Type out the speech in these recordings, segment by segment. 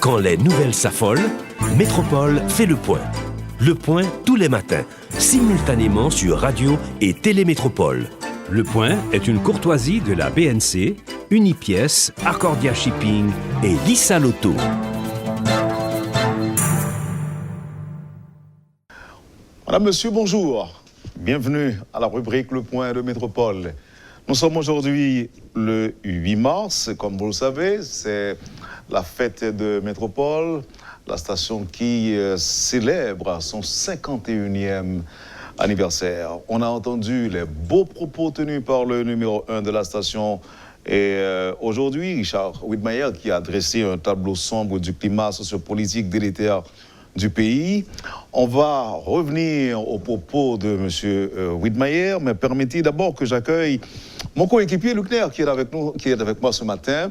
Quand les nouvelles s'affolent, Métropole fait le point. Le point tous les matins, simultanément sur Radio et Télémétropole. Le point est une courtoisie de la BNC, Unipièce, Accordia Shipping et Lissa Lotto. Madame, Monsieur, bonjour. Bienvenue à la rubrique Le Point de Métropole. Nous sommes aujourd'hui le 8 mars. Comme vous le savez, c'est la fête de Métropole, la station qui célèbre son 51e anniversaire. On a entendu les beaux propos tenus par le numéro 1 de la station. Et aujourd'hui, Richard Widmayer, qui a dressé un tableau sombre du climat sociopolitique délétère du pays. On va revenir aux propos de M. Widmayer, mais permettez d'abord que j'accueille mon coéquipier Luc Nair, qui est avec moi ce matin,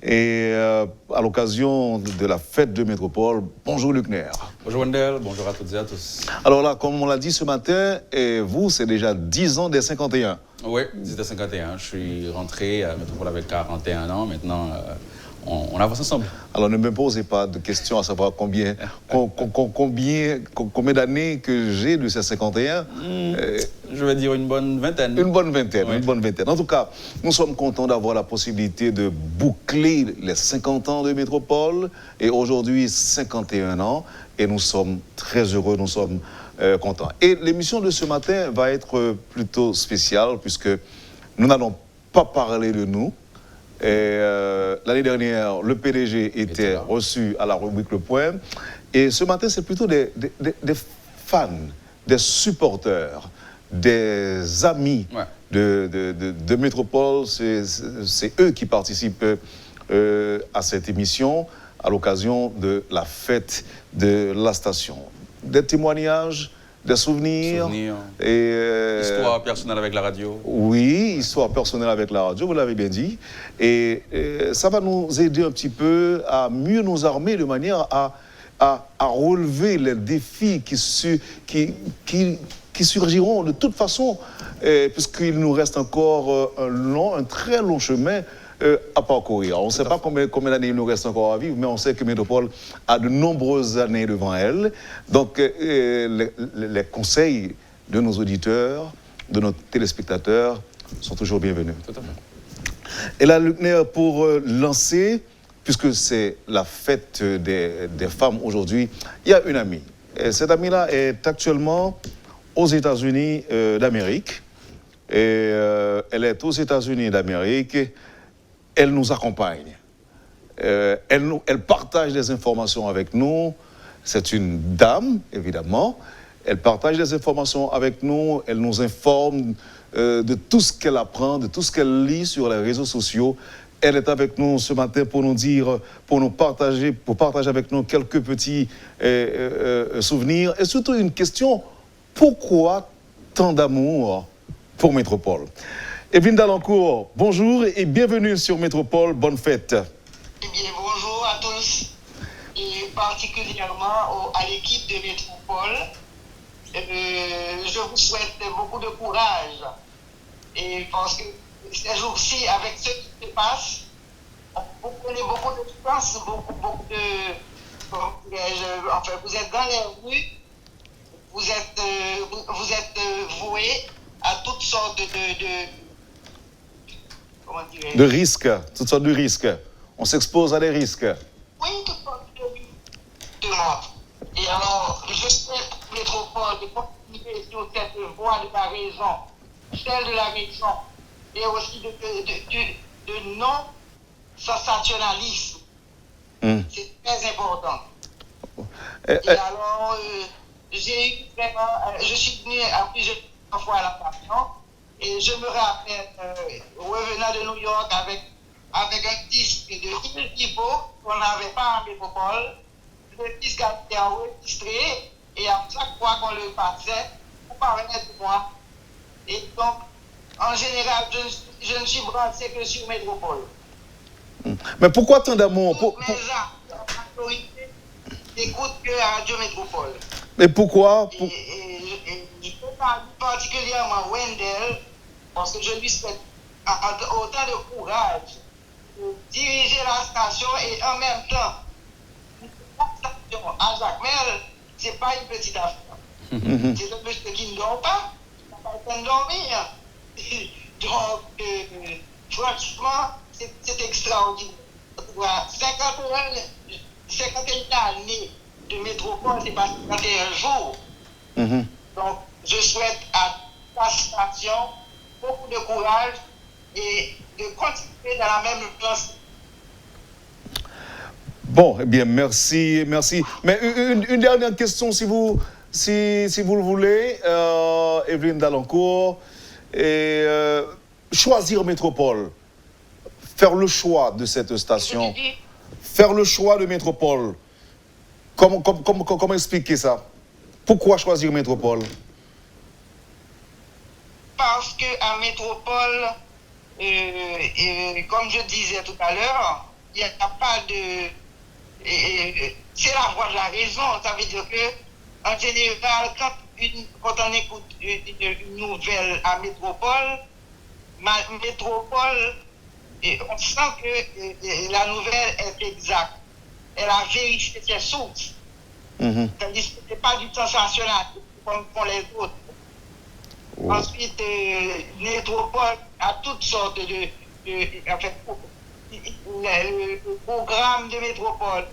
et à l'occasion de la fête de Métropole. Bonjour Luc Nair. Bonjour Wendell, bonjour à toutes et à tous. Alors là, comme on l'a dit ce matin, et vous, c'est déjà 10 ans des 51. Oui, 10 des 51. Je suis rentré à Métropole avec 41 ans. Maintenant, on avance ensemble. Alors ne me posez pas de questions à savoir combien d'années que j'ai de ces 51. Je vais dire une bonne vingtaine. Une bonne vingtaine, ouais. Une bonne vingtaine. En tout cas, nous sommes contents d'avoir la possibilité de boucler les 50 ans de Métropole. Et aujourd'hui, 51 ans. Et nous sommes très heureux, nous sommes contents. Et l'émission de ce matin va être plutôt spéciale puisque nous n'allons pas parler de nous. L'année dernière, le PDG était reçu à la rubrique Le Point. Et ce matin, c'est plutôt des fans, des supporters, des amis de Métropole. C'est eux qui participent à cette émission à l'occasion de la fête de la station. Des témoignages, des souvenirs. Et, histoire personnelle avec la radio. Oui, histoire personnelle avec la radio, vous l'avez bien dit. Et ça va nous aider un petit peu à mieux nous armer de manière à relever les défis qui surgiront de toute façon, puisqu'il nous reste encore un très long chemin à parcourir. On ne sait pas combien d'années il nous reste encore à vivre, mais on sait que Métropole a de nombreuses années devant elle. Donc, les conseils de nos auditeurs, de nos téléspectateurs sont toujours bienvenus. Tout à fait. Et là, Luc Nair, pour lancer, puisque c'est la fête des femmes aujourd'hui, il y a une amie. Et cette amie-là est actuellement aux États-Unis d'Amérique. Et elle est aux États-Unis d'Amérique. Elle nous accompagne. Elle partage des informations avec nous. C'est une dame, évidemment. Elle partage des informations avec nous. Elle nous informe de tout ce qu'elle apprend, de tout ce qu'elle lit sur les réseaux sociaux. Elle est avec nous ce matin pour nous dire, pour partager avec nous quelques petits souvenirs. Et surtout une question, pourquoi tant d'amour pour Métropole? Evelyne Dalancourt, bonjour et bienvenue sur Métropole. Bonne fête. Eh bien, bonjour à tous et particulièrement à l'équipe de Métropole. Je vous souhaite beaucoup de courage et parce que ces jours-ci, avec ce qui se passe, vous prenez beaucoup de place, beaucoup de... Enfin, vous êtes dans les rues, vous êtes voués à toutes sortes de risques, toutes sortes de risques. On s'expose à des risques. Oui, toutes sortes de risques. Et alors, je souhaite Métropole de continuer sur cette voie de la raison, celle de la raison, et aussi de non-sensationnalisme. C'est très important. Et alors, j'ai eu vraiment, je suis venu à plusieurs fois à la station. Et je me rappelle, revenant de New York avec un disque de Hill Thibault qu'on n'avait pas en Métropole. Le disque a été enregistré et à chaque fois qu'on le passait, on parlait de moi. Et donc, en général, je ne suis branché que sur Métropole. Mais pourquoi tant d'amour? Mes gens, en majorité, n'écoutent que Radio Métropole. Mais pourquoi? Et je peux parler particulièrement Wendell, parce que je lui souhaite autant de courage de diriger la station et en même temps à Jacmel, ce n'est pas une petite affaire. C'est un monsieur qui ne dort pas, il n'a pas le temps de dormir. Donc, franchement, c'est extraordinaire. 51 années de métropole, c'est pas 51 jours. Donc, je souhaite à la station beaucoup de courage et de continuer dans la même lancée. Bon, eh bien, merci. Mais une dernière question, si vous le voulez, Evelyne Dalancourt. Choisir Métropole, faire le choix de cette station, faire le choix de Métropole. Comment expliquer ça? Pourquoi choisir Métropole? Parce qu'à Métropole, comme je disais tout à l'heure, il n'y a pas de... c'est la voie de la raison. Ça veut dire que, en général, quand on écoute une nouvelle à Métropole, on sent que la nouvelle est exacte. Elle a vérifié ses sources. C'est-à-dire que ce n'est pas du sensationnel comme font les autres. Ensuite, Métropole a toutes sortes le programme de Métropole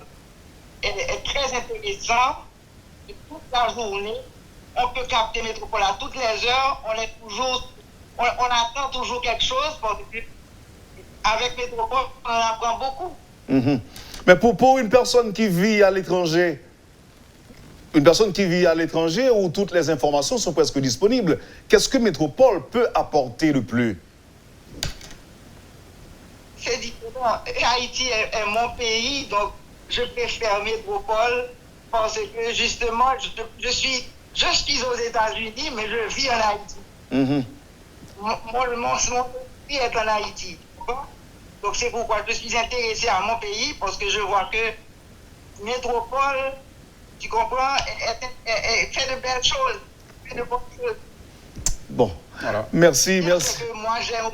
est très intéressant. Toute la journée, on peut capter Métropole à toutes les heures. On attend toujours quelque chose parce que avec Métropole, on en apprend beaucoup. Mais pour une personne qui vit à l'étranger, où toutes les informations sont presque disponibles, qu'est-ce que Métropole peut apporter de plus? C'est différent. Haïti est mon pays, donc je préfère Métropole parce que justement, je suis aux États-Unis, mais je vis en Haïti. Mon pays est en Haïti. Donc c'est pourquoi je suis intéressé à mon pays, parce que je vois que Métropole, tu comprends, fait de belles choses, fait de bonnes choses. Bon, voilà. Merci. Que moi j'aime,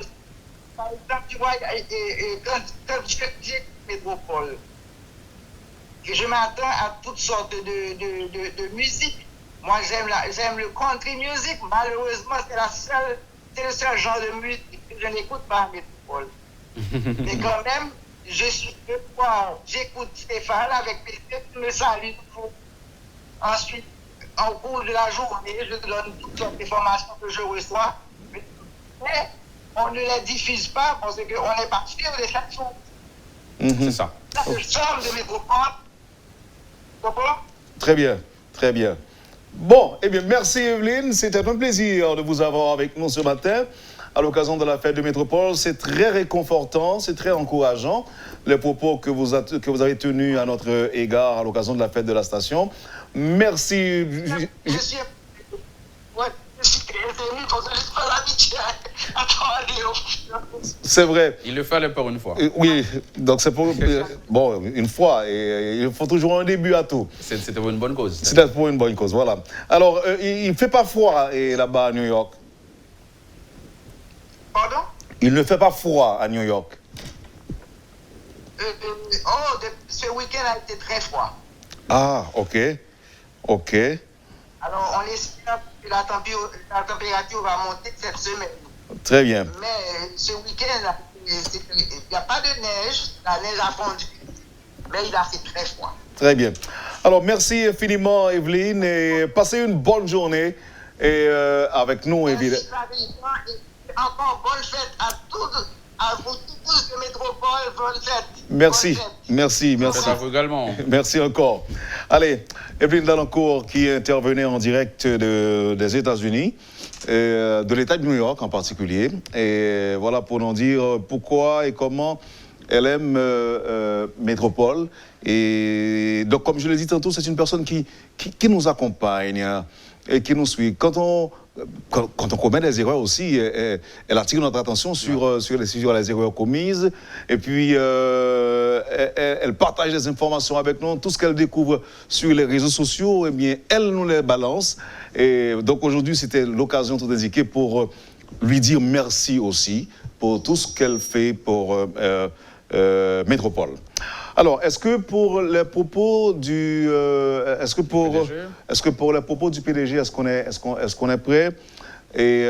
par exemple, tu vois, quand j'ai Métropole, je m'attends à toutes sortes de musique. Moi j'aime le country music, malheureusement c'est le seul genre de musique que je n'écoute pas à Métropole. Mais quand même, j'écoute Stéphane avec plaisir, je me salue toujours. Ensuite, en cours de la journée, je donne toutes sortes d'informations que je reçois. Mais on ne les diffuse pas parce qu'on n'est pas sûr de chaque chose. C'est ça. Ça, c'est le charme de Métropole. D'accord? Très bien. Bon, eh bien, merci Evelyne. C'était un plaisir de vous avoir avec nous ce matin. À l'occasion de la fête de Métropole, c'est très réconfortant, c'est très encourageant, les propos que vous avez tenus à notre égard à l'occasion de la fête de la station. Merci. Je suis très ému parce que je suis pas l'habitude à parler. C'est vrai. Il le fallait pour une fois. Oui, donc c'est pour... Bon, une fois, et il faut toujours un début à tout. C'était pour une bonne cause. C'était pour une bonne cause, voilà. Alors, il ne fait pas froid là-bas à New York? Pardon? Il ne fait pas froid à New York? Ce week-end a été très froid. Ah, ok. Alors, on espère que la température va monter cette semaine. Très bien. Mais ce week-end, il n'y a pas de neige. La neige a fondu. Mais il a fait très froid. Très bien. Alors, merci infiniment, Evelyne, et passez une bonne journée avec nous, évidemment. Encore bonne fête à vous tous de Métropole, bonne fête. Merci. Merci à vous également. Merci encore. Allez, Evelyne Dalancourt qui intervenait en direct des États-Unis, de l'État de New York en particulier. Et voilà pour nous dire pourquoi et comment elle aime Métropole. Et donc, comme je l'ai dit tantôt, c'est une personne qui nous accompagne et qui nous suit. Quand on commet des erreurs aussi, elle attire notre attention sur les erreurs commises. Et puis, elle partage des informations avec nous. Tout ce qu'elle découvre sur les réseaux sociaux, eh bien, elle nous les balance. Et donc, aujourd'hui, c'était l'occasion tout indiquée pour lui dire merci aussi pour tout ce qu'elle fait pour métropole. Alors, est-ce que pour les propos du est-ce que pour les propos du PDG, est-ce qu'on est prêt? Et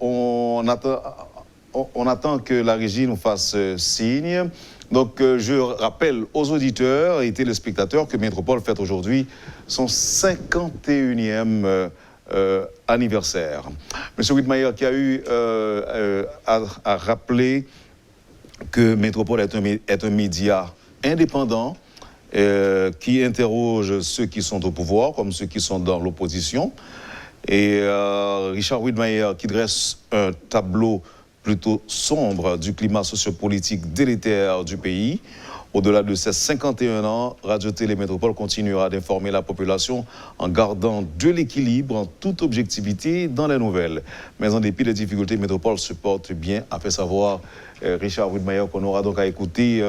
on attend que la régie nous fasse signe. Donc, je rappelle aux auditeurs et téléspectateurs que Métropole fête aujourd'hui son 51e anniversaire. Monsieur Widmayer qui a eu à rappeler que Métropole est un média indépendant qui interroge ceux qui sont au pouvoir comme ceux qui sont dans l'opposition. Et Richard Widmayer qui dresse un tableau plutôt sombre du climat sociopolitique délétère du pays. Au-delà de ses 51 ans, Radio-Télé Métropole continuera d'informer la population en gardant de l'équilibre en toute objectivité dans les nouvelles. Mais en dépit des difficultés, Métropole se porte bien, a fait savoir Richard Widmayer, qu'on aura donc à écouter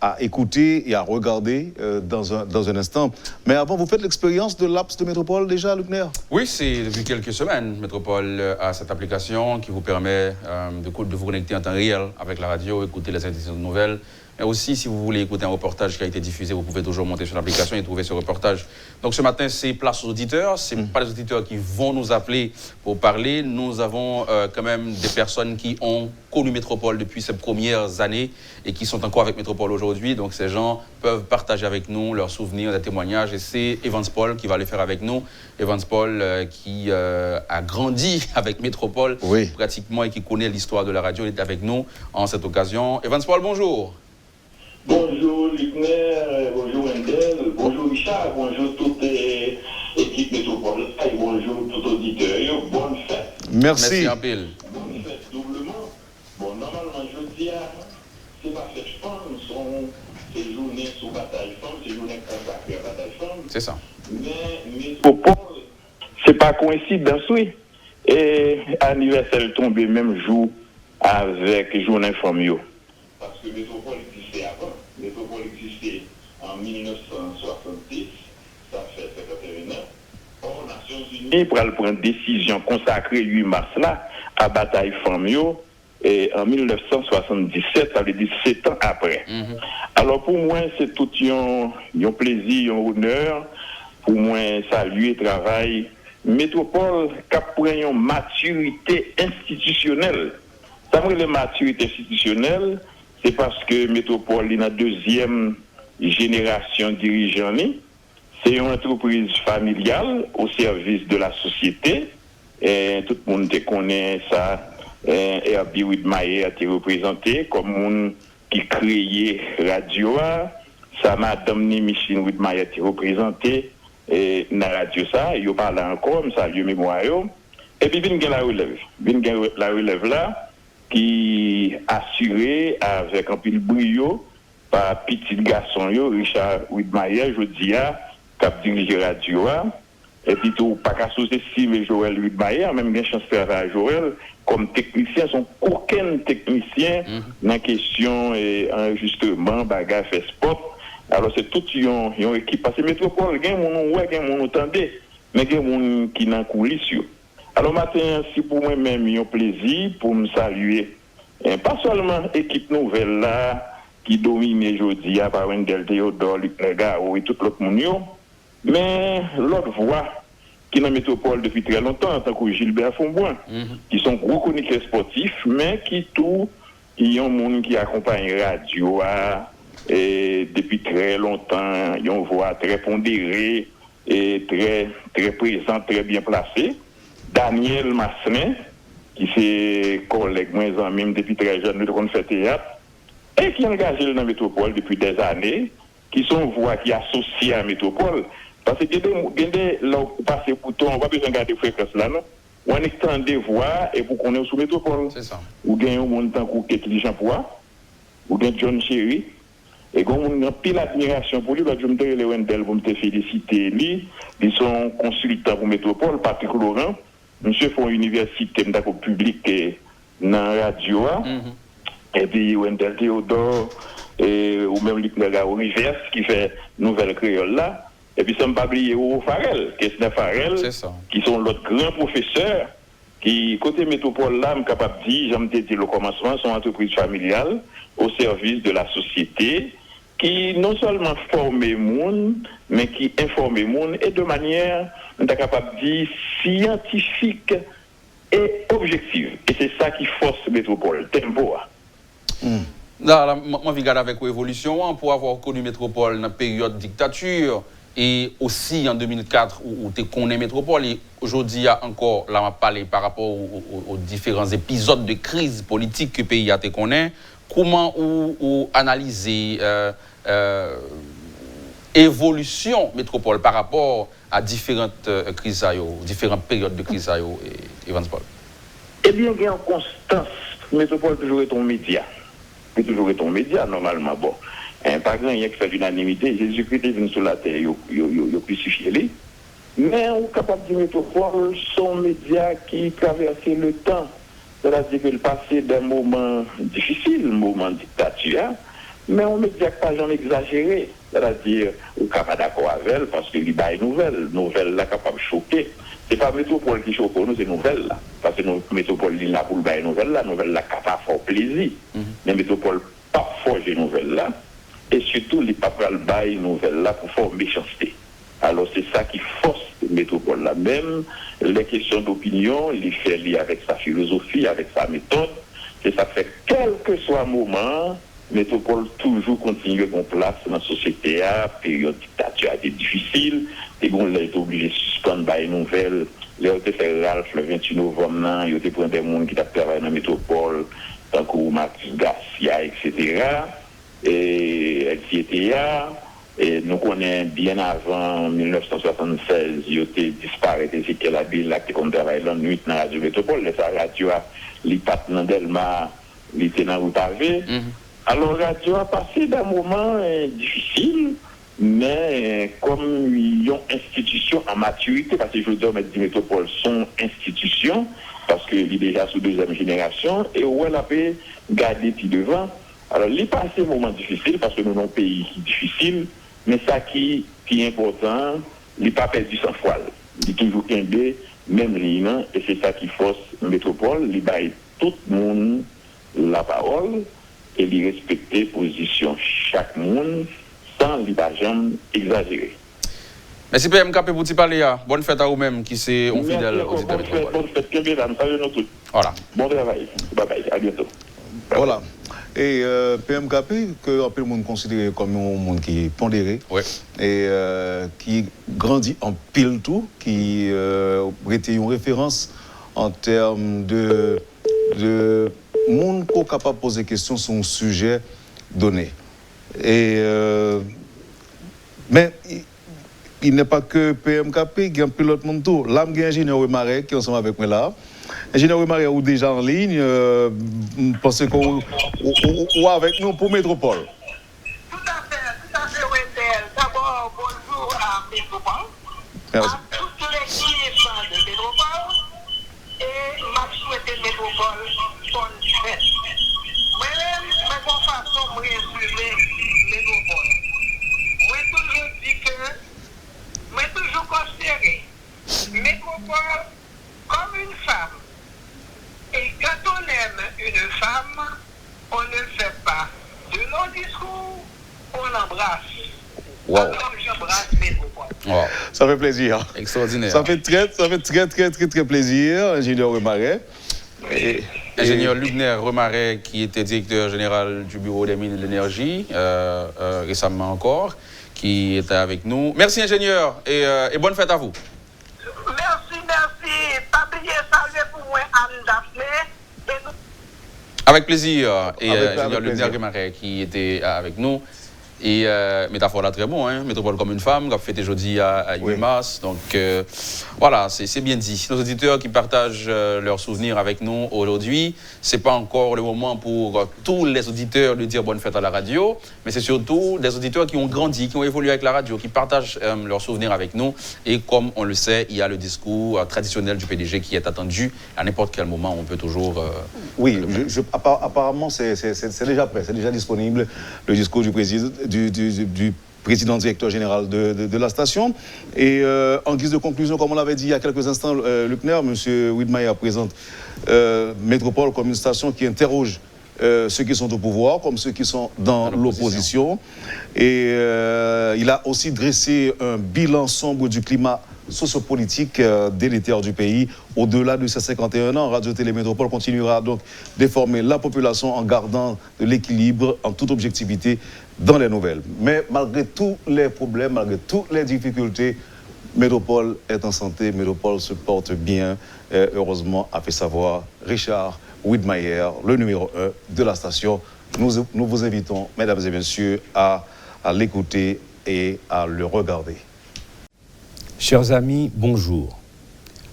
à écouter et à regarder dans un instant. Mais avant, vous faites l'expérience de l'apps de Métropole déjà, Luc Nair? Oui, c'est depuis quelques semaines. Métropole a cette application qui vous permet de vous connecter en temps réel avec la radio, écouter les éditions de nouvelles. Mais aussi, si vous voulez écouter un reportage qui a été diffusé, vous pouvez toujours monter sur l'application et trouver ce reportage. Donc ce matin, c'est place aux auditeurs. Ce n'est pas les auditeurs qui vont nous appeler pour parler. Nous avons quand même des personnes qui ont connu Métropole depuis ces premières années et qui sont encore avec Métropole aujourd'hui. Donc ces gens peuvent partager avec nous leurs souvenirs, des témoignages. Et c'est Evans Paul qui va le faire avec nous. Evans Paul qui a grandi avec Métropole pratiquement et qui connaît l'histoire de la radio. Il est avec nous en cette occasion. Evans Paul, bonjour. Bonjour Luc-Nair, bonjour Wendel, bonjour Richard, bonjour toute l'équipe Métropole et bonjour tout auditeur. Bonne fête. Merci. Merci pile. Bonne fête doublement. Bon, normalement, je dis, c'est pas fête femme, c'est journée sous bataille femme, c'est journée consacrée à bataille femme. C'est ça. Mais Métropole, c'est pas coïncidence, oui. Et anniversaire tombé même jour avec journée femme. Parce que Métropole existait avant. Métropole existait en 1970, ça fait 51 ans. Or, Nations Unies pour prendre une décision consacrée 8 mars là, à bataille Famio, et en 1977, ça veut dire 7 ans après. Alors pour moi, c'est tout un plaisir, un honneur, pour moi, saluer le travail. Métropole qui prend une maturité institutionnelle. Ça veut dire maturité institutionnelle, c'est parce que Métropole est la deuxième génération dirigeante. C'est une entreprise familiale au service de la société. Et tout le monde connaît ça. Herbie Widmayer a été représenté comme monde qui créait Radio. Ça, Madame Micheline Widmayer a été représentée dans la radio. Ça, il parle encore, ça a lieu mémoire. Et puis, il y a la relève. Il y a la relève là, qui assuré avec un peu de brio par petit garçon Richard Widmayer, je dis qui a dirigé Radio. Et puis tout pas qu'à sous-estimer Joël Widmayer, même bien chance de travailler à Joël comme technicien, sont aucun technicien dans la question et enregistrement, bagarre, fait sport. Alors c'est toute une équipe parce que Métropole, il y a des gens qui entendent, mais il y a des gens qui n'ont coulisses. Alors matin, c'est pour moi-même un plaisir pour me saluer. Et pas seulement l'équipe nouvelle là, qui domine aujourd'hui par Wendel Théodore, Luc Negaro et tout l'autre monde, mais l'autre voix qui est dans la métropole depuis très longtemps, en tant que Gilbert Fonboin, qui sont gros chroniqueurs sportifs, mais qui ont un monde qui accompagne la radio et depuis très longtemps, ils ont une voix très pondérée et très, très présente, très bien placée. Daniel Masserin, qui est collègue, moi, même depuis très jeune, nous avons fait théâtre, et qui est engagé dans la métropole depuis des années, qui sont voix qui associées à la métropole. Parce que là où passer pour toi, on va besoin de garder fréquence là, non? On extend des voix et pour qu'on est sous métropole. C'est ça. Ou gagne un monde tant qu'intelligent pour ou gagne John Cherry. Et comme on a pile admiration pour lui, je me dis les Wendel pour me féliciter lui. Ils sont consultants pour métropole, Patrick Laurent. Monsieur fait une université publique dans la radio. Et puis Wendel Théodore, ou même Luc Negaro Rivers qui fait Nouvelle Créole là. Et puis ça ne pas oublier au Farel, Kessner Farel, qui sont l'autre grand professeur qui, côté métropole là, je suis capable de dire, j'aime dit au commencement, sont entreprises familiales au service de la société, qui non seulement forment les gens, mais qui informent les gens, et de manière, on est capable de dire, scientifique et objective. Et c'est ça qui force métropole, tempo. Là, moi, je regarde avec l'évolution, pour avoir connu métropole dans la période de dictature, et aussi en 2004, où tu connais métropole, et aujourd'hui, il y a encore, là, on va parler par rapport aux différents épisodes de crise politique que le pays a te connaît. Comment ou analyser évolution métropole par rapport à différentes crises, différentes périodes de crise, Evans Paul? Eh bien, il y a une constance. Métropole toujours est un média. C'est toujours est un média, normalement. Bon, par exemple, il y a qui fait l'unanimité. Jésus-Christ est venu sur la terre, il a crucifié. Mais on est capable de dire métropole sont médias qui traversent le temps. C'est-à-dire qu'il passait d'un moment difficile, moment de dictature, mais on ne dit pas jamais exagéré. C'est-à-dire, on n'est pas d'accord avec elle parce qu'il y a une nouvelle là capable de choquer. Ce n'est pas métropole qui choque nous, c'est nouvelle là. Parce que métropole est là pour le nouvelle là capable de faire plaisir. Mais métropole pas forger nouvelle là, et surtout, il n'est pas pour le nouvelle là pour faire méchanceté. Alors c'est ça qui force métropole là. Même les questions d'opinion, il fait lier avec sa philosophie, avec sa méthode. Et ça fait quel que soit le moment, métropole toujours continue en place dans la société. La période de dictature a été difficile. Et on a été obligé de suspendre les nouvelles. Il a été fait Ralph le 28 novembre, il a été pris des gens qui travaillent dans la métropole, tant que Max Garcia, etc. Et LCTA. Et nous connaissons bien avant 1976, il a disparu Ezekiel Abel, qui travaille la nuit dans la radio métropole. La radio, les partenaires d'Elma, les étaient dans le pavé. Alors, la radio a passé d'un moment difficile, mais comme ils ont institution en maturité, parce que je veux dire, les métropoles sont institutions, parce qu'il est déjà sous deuxième génération, et où elle a pu garder puis devant. Alors, il est passé un moment difficile, parce que nous avons un pays qui est difficile. Mais ça qui est important, il n'est pas perdu sans foi. Il est toujours tombé, même ligne, et c'est ça qui force la métropole, il baille tout le monde la parole, et il respecte la position chaque monde, sans il jamais exagérer. Merci PMKP pour te parler. Bonne fête à vous-même qui c'est un fidèle auditeur métropole. Bonne fête, mesdames, salut nous tous. Voilà. Bon travail. Bye bye, à bientôt. Voilà. Et PMKP, que un peu le monde considéré comme un monde qui est pondéré, et qui grandit en pile tout, qui était une référence en termes de monde qui est capable de poser des questions sur un sujet donné. Et, mais il n'est pas que PMKP qui est un pilote monde tout. Là, il y a un ingénieur Marais qui est ensemble avec moi là. Ingénieur Marie ou déjà en ligne, pensez qu'on ou avec nous pour Métropole. Tout à fait, Wendell. D'abord, bonjour à Métropole, Merci. à toute l'équipe de Métropole, et ma souhaité Métropole bonne fête. Moi-même, ma bonne façon de résumer Métropole. Moi, toujours dit que, moi, toujours considéré Métropole comme une femme. Et quand on aime une femme, on ne fait pas de longs discours, on l'embrasse. Wow. Alors j'embrasse Métropole. Wow. Ça fait plaisir. Extraordinaire. Ça fait très plaisir, ingénieur Marais. Ingénieur Lugner Remaret, qui était directeur général du Bureau des mines et de l'énergie, récemment encore, qui était avec nous. Merci ingénieur et bonne fête à vous. Merci. Pas oublier saluer pour moi Anne Daphné. Avec plaisir. Et Avec ingénieur plaisir. Lugner Remaret qui était avec nous. Et métaphore là très bon, hein? Métropole comme une femme, qui a fêté jeudi à 8 mars. Donc voilà, c'est bien dit. Nos auditeurs qui partagent leurs souvenirs avec nous aujourd'hui, c'est pas encore le moment pour tous les auditeurs de dire bonne fête à la radio, mais c'est surtout des auditeurs qui ont grandi, qui ont évolué avec la radio, qui partagent leurs souvenirs avec nous. Et comme on le sait, il y a le discours traditionnel du PDG qui est attendu à n'importe quel moment. On peut toujours. Oui, apparemment c'est déjà prêt, c'est déjà disponible le discours du président. Du président-directeur général de la station. Et en guise de conclusion, comme on l'avait dit il y a quelques instants, Luckner, M. Widmayer présente Métropole comme une station qui interroge ceux qui sont au pouvoir comme ceux qui sont dans l'opposition. Et il a aussi dressé un bilan sombre du climat sociopolitique délétère du pays. Au-delà de ces 51 ans, Radio-Télé Métropole continuera donc d'informer la population en gardant de l'équilibre, en toute objectivité, dans les nouvelles. Mais malgré tous les problèmes, malgré toutes les difficultés, Métropole est en santé, Métropole se porte bien. Heureusement, a fait savoir Richard Widmayer, le numéro 1 de la station. Nous vous invitons, mesdames et messieurs, à l'écouter et à le regarder. Chers amis, bonjour.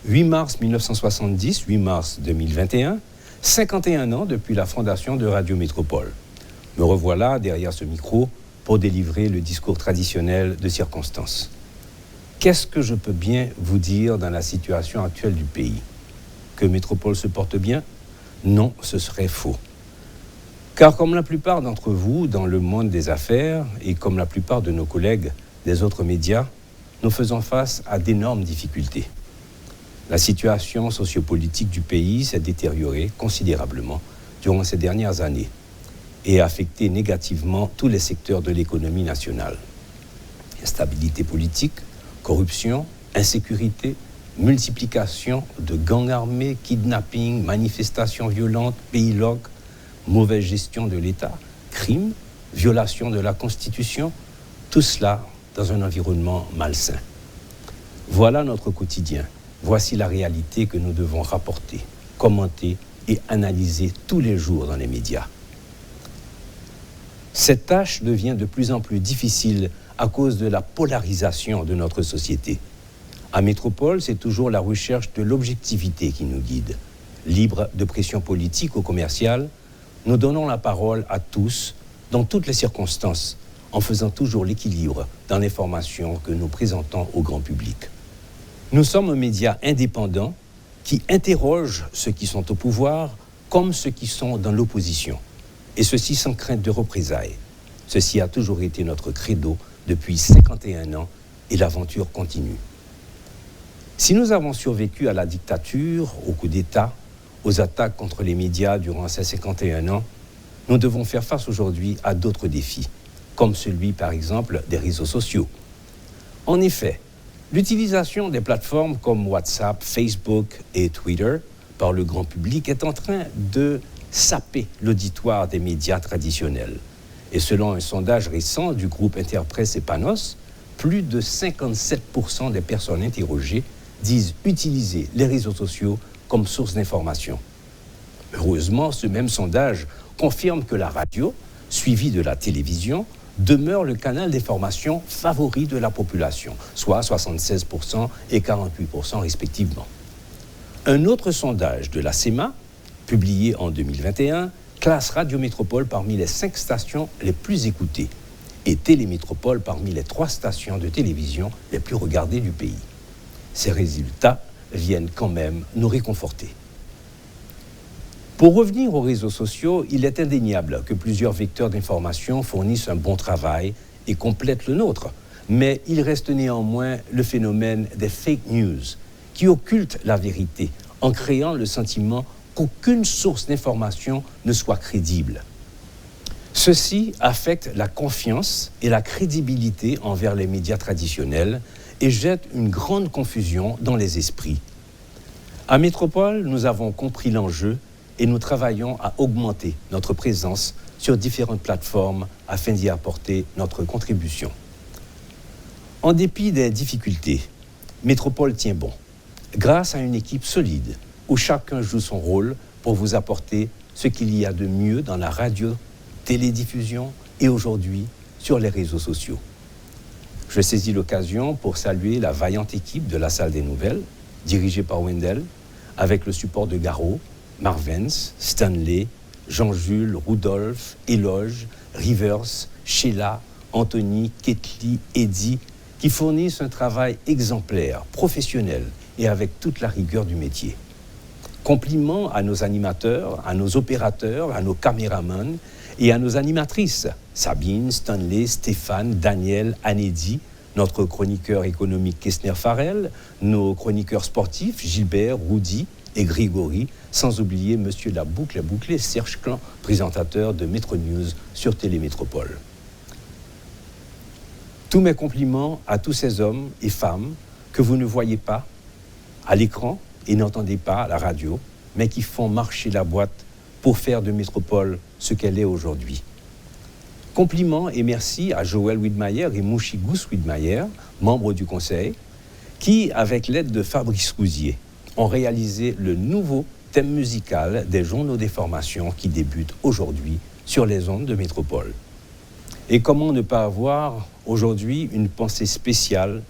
8 mars 1970, 8 mars 2021, 51 ans depuis la fondation de Radio Métropole. Me revoilà derrière ce micro pour délivrer le discours traditionnel de circonstance. Qu'est-ce que je peux bien vous dire dans la situation actuelle du pays? Que Métropole se porte bien? Non, ce serait faux. Car comme la plupart d'entre vous dans le monde des affaires et comme la plupart de nos collègues des autres médias, nous faisons face à d'énormes difficultés. La situation sociopolitique du pays s'est détériorée considérablement durant ces dernières années et a affecté négativement tous les secteurs de l'économie nationale. Instabilité politique, corruption, insécurité, multiplication de gangs armés, kidnapping, manifestations violentes, pays locs, mauvaise gestion de l'État, crimes, violation de la Constitution, tout cela dans un environnement malsain. Voilà notre quotidien. Voici la réalité que nous devons rapporter, commenter et analyser tous les jours dans les médias. Cette tâche devient de plus en plus difficile à cause de la polarisation de notre société. À Métropole, c'est toujours la recherche de l'objectivité qui nous guide. Libre de pression politique ou commerciale, nous donnons la parole à tous, dans toutes les circonstances, en faisant toujours l'équilibre dans l'information que nous présentons au grand public. Nous sommes un média indépendant qui interroge ceux qui sont au pouvoir comme ceux qui sont dans l'opposition, et ceci sans crainte de représailles. Ceci a toujours été notre credo depuis 51 ans et l'aventure continue. Si nous avons survécu à la dictature, au coup d'État, aux attaques contre les médias durant ces 51 ans, nous devons faire face aujourd'hui à d'autres défis, comme celui, par exemple, des réseaux sociaux. En effet, l'utilisation des plateformes comme WhatsApp, Facebook et Twitter par le grand public est en train de saper l'auditoire des médias traditionnels. Et selon un sondage récent du groupe Interpresse et Panos, plus de 57% des personnes interrogées disent utiliser les réseaux sociaux comme source d'information. Heureusement, ce même sondage confirme que la radio, suivie de la télévision, demeure le canal d'information favori de la population, soit 76% et 48% respectivement. Un autre sondage de la CEMA, publié en 2021, classe Radio Métropole parmi les 5 stations les plus écoutées et Télémétropole parmi les 3 stations de télévision les plus regardées du pays. Ces résultats viennent quand même nous réconforter. Pour revenir aux réseaux sociaux, il est indéniable que plusieurs vecteurs d'information fournissent un bon travail et complètent le nôtre. Mais il reste néanmoins le phénomène des fake news qui occultent la vérité en créant le sentiment qu'aucune source d'information ne soit crédible. Ceci affecte la confiance et la crédibilité envers les médias traditionnels et jette une grande confusion dans les esprits. À Métropole, nous avons compris l'enjeu et nous travaillons à augmenter notre présence sur différentes plateformes afin d'y apporter notre contribution. En dépit des difficultés, Métropole tient bon, grâce à une équipe solide où chacun joue son rôle pour vous apporter ce qu'il y a de mieux dans la radio, télédiffusion et aujourd'hui sur les réseaux sociaux. Je saisis l'occasion pour saluer la vaillante équipe de la Salle des Nouvelles, dirigée par Wendell, avec le support de Garot, Marvens, Stanley, Jean-Jules, Rudolph, Éloge, Rivers, Sheila, Anthony, Ketli, Eddy, qui fournissent un travail exemplaire, professionnel et avec toute la rigueur du métier. Compliments à nos animateurs, à nos opérateurs, à nos caméramans Et à nos animatrices, Sabine, Stanley, Stéphane, Daniel, Anédi, notre chroniqueur économique Kessner Farrell, nos chroniqueurs sportifs Gilbert, Rudy et Grégory, sans oublier Monsieur la boucle à boucler, Serge Clan, présentateur de Métro News sur Télémétropole. Tous mes compliments à tous ces hommes et femmes que vous ne voyez pas à l'écran et n'entendez pas à la radio, mais qui font marcher la boîte pour faire de Métropole ce qu'elle est aujourd'hui. Compliments et merci à Joël Widmayer et Mouchi Gous Widmayer, membres du conseil, qui, avec l'aide de Fabrice Rousier, ont réalisé le nouveau thème musical des journaux des formations qui débutent aujourd'hui sur les ondes de Métropole. Et comment ne pas avoir aujourd'hui une pensée spéciale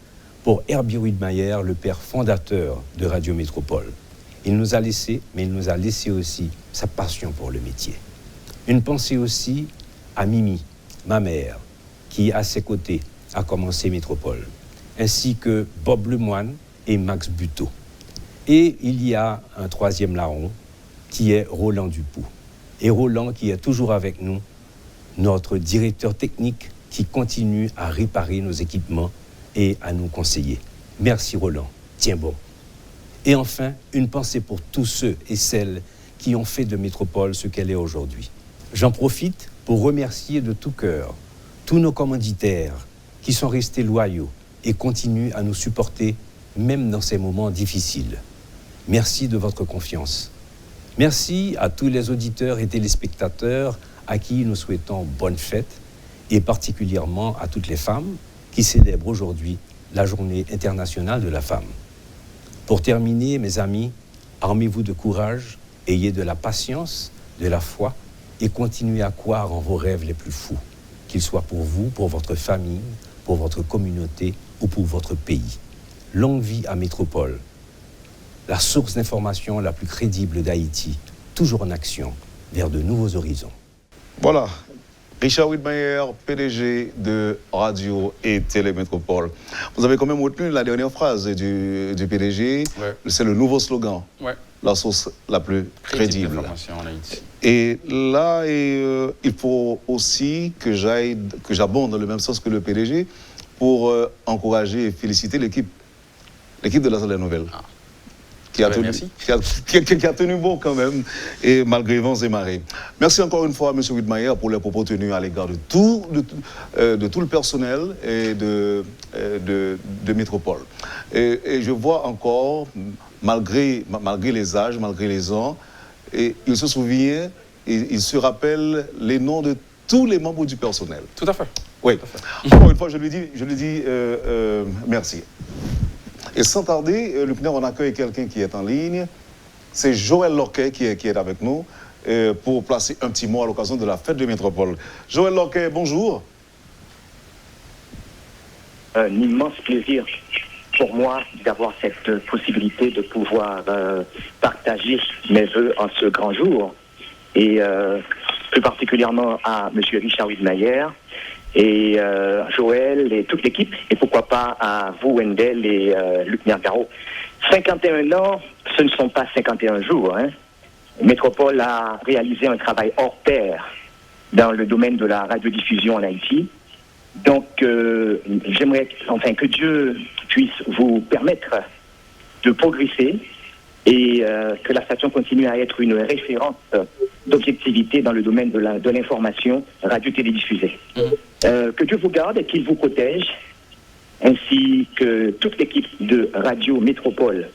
pour Herbie Widmayer, le père fondateur de Radio Métropole. Il nous a laissé, mais il nous a laissé aussi sa passion pour le métier. Une pensée aussi à Mimi, ma mère, qui à ses côtés a commencé Métropole, ainsi que Bob Lemoine et Max Buteau. Et il y a un troisième larron qui est Roland Dupoux. Et Roland qui est toujours avec nous, notre directeur technique qui continue à réparer nos équipements et à nous conseiller. Merci Roland, tiens bon. Et enfin, une pensée pour tous ceux et celles qui ont fait de Métropole ce qu'elle est aujourd'hui. J'en profite pour remercier de tout cœur tous nos commanditaires qui sont restés loyaux et continuent à nous supporter même dans ces moments difficiles. Merci de votre confiance. Merci à tous les auditeurs et téléspectateurs à qui nous souhaitons bonne fête et particulièrement à toutes les femmes qui célèbrent aujourd'hui la Journée internationale de la femme. Pour terminer, mes amis, armez-vous de courage, ayez de la patience, de la foi et continuez à croire en vos rêves les plus fous, qu'ils soient pour vous, pour votre famille, pour votre communauté ou pour votre pays. Longue vie à Métropole, la source d'information la plus crédible d'Haïti, toujours en action vers de nouveaux horizons. Voilà. Richard Widmayer, PDG de Radio et Télémétropole. Vous avez quand même retenu la dernière phrase du PDG. Ouais. C'est le nouveau slogan. Ouais. La source la plus crédible. En Haïti. Et là, il faut aussi que j'abonde dans le même sens que le PDG pour encourager et féliciter l'équipe de l'Assemblée Nouvelle. Ah. Qui a tenu bon quand même, et malgré vents et marées. Merci encore une fois à M. Widmayer pour les propos tenus à l'égard de tout le personnel et de Métropole. Et je vois encore, malgré les âges, malgré les ans, et il se souvient, et il se rappelle les noms de tous les membres du personnel. Tout à fait. Oui. Tout à fait. Encore une fois, je lui dis merci. Et sans tarder, Luc-Ner, on accueille quelqu'un qui est en ligne. C'est Joël Lorquet qui est avec nous pour placer un petit mot à l'occasion de la fête de Métropole. Joël Lorquet, bonjour. Un immense plaisir pour moi d'avoir cette possibilité de pouvoir partager mes vœux en ce grand jour. Et plus particulièrement à M. Richard Widmayer, et Joël et toute l'équipe, et pourquoi pas à vous, Wendell et Luc Nergaro. 51 ans, ce ne sont pas 51 jours. Hein. Métropole a réalisé un travail hors pair dans le domaine de la radiodiffusion en Haïti. Donc, j'aimerais que Dieu puisse vous permettre de progresser et que la station continue à être une référence d'objectivité dans le domaine de l'information radio-télédiffusée. Que Dieu vous garde et qu'il vous protège, ainsi que toute l'équipe de Radio Métropole,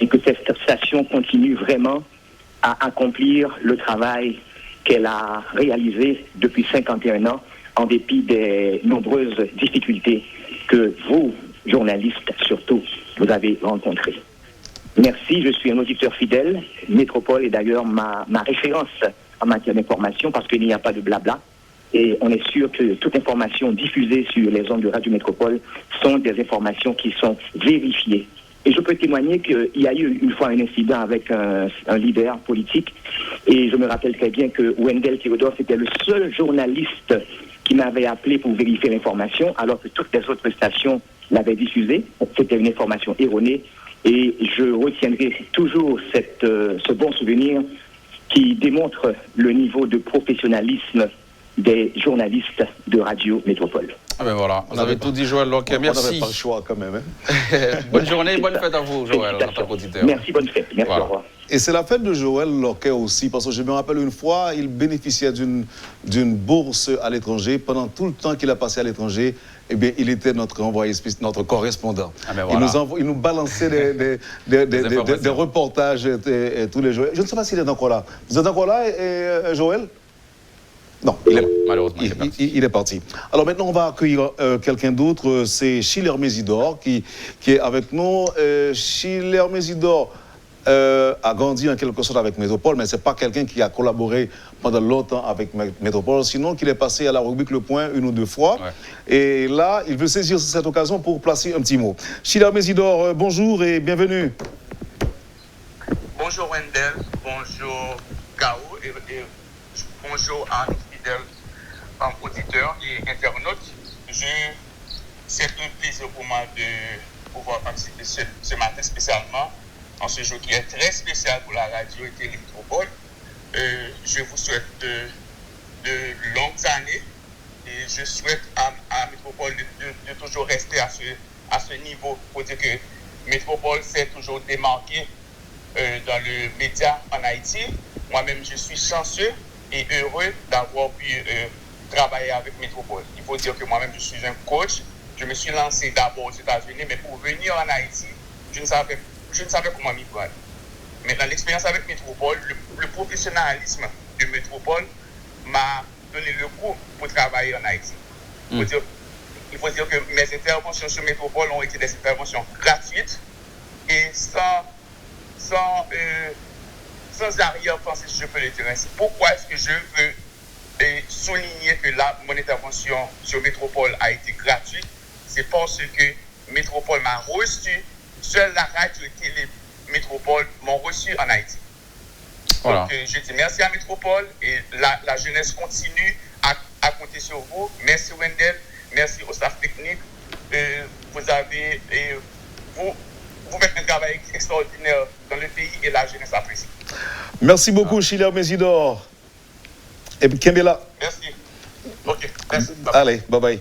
et que cette station continue vraiment à accomplir le travail qu'elle a réalisé depuis 51 ans, en dépit des nombreuses difficultés que vous, journalistes surtout, vous avez rencontrées. Merci, je suis un auditeur fidèle. Métropole est d'ailleurs ma référence en matière d'information parce qu'il n'y a pas de blabla. Et on est sûr que toute information diffusée sur les ondes de Radio Métropole sont des informations qui sont vérifiées. Et je peux témoigner qu'il y a eu une fois un incident avec un leader politique. Et je me rappelle très bien que Wendell Théodore, c'était le seul journaliste qui m'avait appelé pour vérifier l'information, alors que toutes les autres stations l'avaient diffusée. C'était une information erronée. Et je retiendrai toujours ce bon souvenir qui démontre le niveau de professionnalisme des journalistes de Radio Métropole. Ah ben voilà, vous avez tout dit, Joël Loquet. Merci. On n'avait pas le choix quand même. Hein. Bonne journée, bonne fête à vous, Joël, en tant qu'auditeur. Merci, bonne fête. Merci, Voilà. au revoir. Et c'est la fête de Joël Loquet aussi, parce que je me rappelle une fois, il bénéficiait d'une bourse à l'étranger. Pendant tout le temps qu'il a passé à l'étranger, eh bien, il était notre envoyé spécial, notre correspondant. Ah ben voilà. Il nous balançait des reportages tous les jours. Je ne sais pas s'il est encore là. Vous êtes encore là, Joël? Non, malheureusement, il est parti. Alors maintenant, on va accueillir quelqu'un d'autre. C'est Schiller Mésidor qui est avec nous. Schiller Mésidor a grandi en quelque sorte avec Métropole, mais ce n'est pas quelqu'un qui a collaboré pendant longtemps avec Métropole, sinon qu'il est passé à la rubrique Le Point une ou deux fois. Ouais. Et là, il veut saisir cette occasion pour placer un petit mot. Schiller Mésidor, bonjour et bienvenue. Bonjour Wendell, bonjour Gao et bonjour à nos fidèles auditeurs et internautes. C'est un plaisir pour moi de pouvoir participer ce matin spécialement en ce jour qui est très spécial pour la radio et Télé Métropole. Je vous souhaite de longues années et je souhaite à Métropole de toujours rester à ce niveau pour dire que Métropole s'est toujours démarqué dans le média en Haïti. Moi-même, je suis chanceux et heureux d'avoir pu travailler avec Métropole. Il faut dire que moi-même, je suis un coach. Je me suis lancé d'abord aux États-Unis, mais pour venir en Haïti, je ne savais comment m'y prendre. Maintenant, l'expérience avec Métropole, le professionnalisme de Métropole m'a donné le coup pour travailler en Haïti. Il faut dire que mes interventions sur Métropole ont été des interventions gratuites et sans arrière-pensée, si je peux le dire ainsi. Pourquoi est-ce que je veux souligner que là, mon intervention sur Métropole a été gratuite? C'est parce que Métropole m'a reçu, seule la radio et Télé Métropole m'ont reçu en Haïti. Voilà. Donc, je dis merci à Métropole et la jeunesse continue à compter sur vous. Merci Wendell, merci au staff technique. Vous faites un travail extraordinaire dans le pays et la jeunesse apprécie. Merci beaucoup, Schiller Mésidor. Et puis, Kembela. Merci. Ok, merci. Allez, bye bye.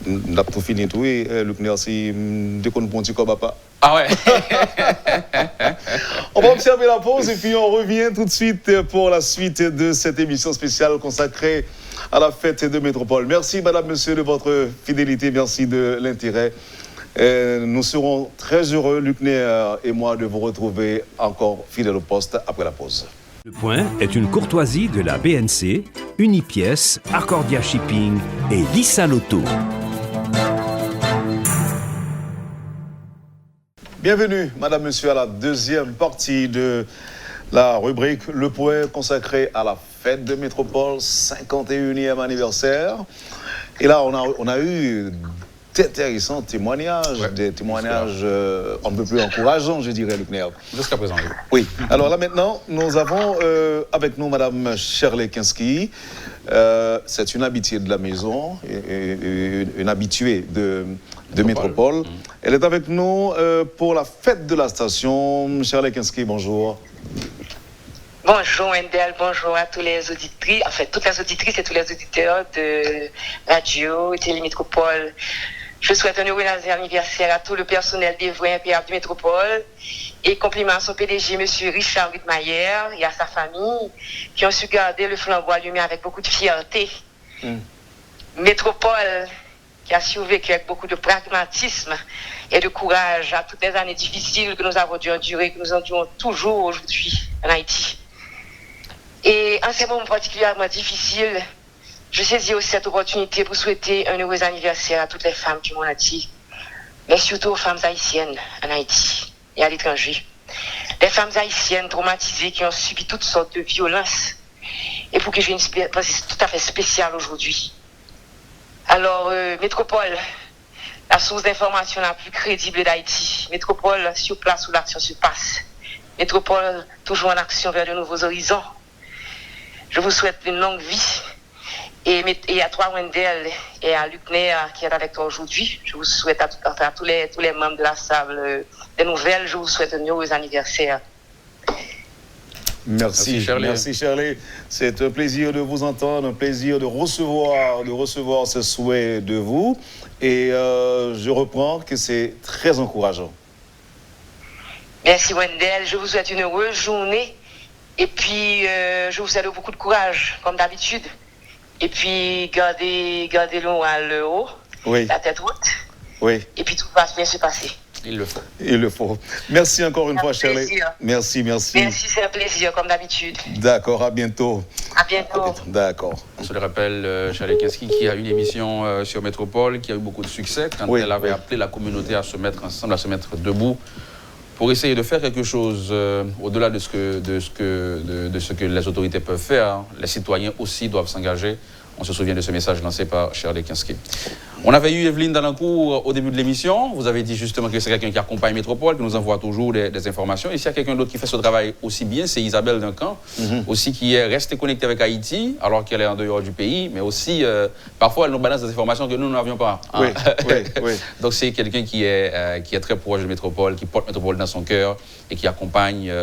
On a tout fini tout et Luc Nercy, dès qu'on prend un petit papa. Ah ouais. On va observer la pause et puis on revient tout de suite pour la suite de cette émission spéciale consacrée à la fête de Métropole. Merci, madame, monsieur, de votre fidélité. Merci de l'intérêt. Nous serons très heureux, Luc Néer et moi, de vous retrouver encore fidèle au poste après la pause. Le Point est une courtoisie de la BNC, Unipièce, Accordia Shipping et Lissa Lotto. Bienvenue, madame, monsieur, à la deuxième partie de la rubrique Le Point consacrée à la fête de Métropole, 51e anniversaire. Et là, on a eu d'intéressants témoignages, ouais, des témoignages un peu plus encourageants, je dirais, Luc Néer. Jusqu'à présent, oui. Oui. Alors là, maintenant, nous avons avec nous madame Shirley Kinski. C'est une habituée de la maison, une habituée de Métropole. Elle est avec nous pour la fête de la station. Shirley Kinski, bonjour. Bonjour Wendell, bonjour à tous les auditrices, en fait toutes les auditrices et tous les auditeurs de Radio et Télé Métropole. Je souhaite un heureux anniversaire à tout le personnel dévoué impérial de Métropole et compliments à son PDG, M. Richard Wittmayer, et à sa famille qui ont su garder le flambeau allumé avec beaucoup de fierté. Métropole qui a survécu avec beaucoup de pragmatisme et de courage à toutes les années difficiles que nous avons dû endurer, que nous endurons toujours aujourd'hui en Haïti. Et en ces moments particulièrement difficiles, je saisis aussi cette opportunité pour souhaiter un heureux anniversaire à toutes les femmes du monde entier, mais surtout aux femmes haïtiennes en Haïti et à l'étranger. Les femmes haïtiennes traumatisées qui ont subi toutes sortes de violences et pour qui j'ai une pensée tout à fait spéciale aujourd'hui. Alors, Métropole, la source d'information la plus crédible d'Haïti. Métropole, sur place où l'action se passe. Métropole, toujours en action vers de nouveaux horizons. Je vous souhaite une longue vie. Et à toi, Wendell, et à Luc Néer, qui est avec toi aujourd'hui, je vous souhaite à tous les membres de la salle des nouvelles, je vous souhaite un heureux anniversaire. Merci Shirley. C'est un plaisir de vous entendre, un plaisir de recevoir ce souhait de vous. Et je reprends que c'est très encourageant. Merci Wendell, je vous souhaite une heureuse journée. Et puis, je vous souhaite beaucoup de courage, comme d'habitude. Et puis, gardez le moral haut, la tête haute. Oui. Et puis, tout va bien se passer. Il le faut. Il le faut. Merci encore une fois, Shirley. Merci. Merci, c'est un plaisir, comme d'habitude. D'accord, à bientôt. À bientôt. D'accord. On se le rappelle, Shirley Kinski, qui a eu une émission sur Métropole, qui a eu beaucoup de succès quand elle avait appelé la communauté à se mettre ensemble, à se mettre debout, pour essayer de faire quelque chose au-delà de ce que les autorités peuvent faire. Les citoyens aussi doivent s'engager. On se souvient de ce message lancé par Shirley Kinski. On avait eu Evelyne Dalancourt au début de l'émission. Vous avez dit justement que c'est quelqu'un qui accompagne Métropole, qui nous envoie toujours des informations. Et s'il y a quelqu'un d'autre qui fait ce travail aussi bien, c'est Isabelle Duncan, aussi qui est restée connectée avec Haïti, alors qu'elle est en dehors du pays. Mais aussi, parfois, elle nous balance des informations que nous n'avions pas. Hein. Oui. Donc c'est quelqu'un qui est très proche de Métropole, qui porte Métropole dans son cœur et qui accompagne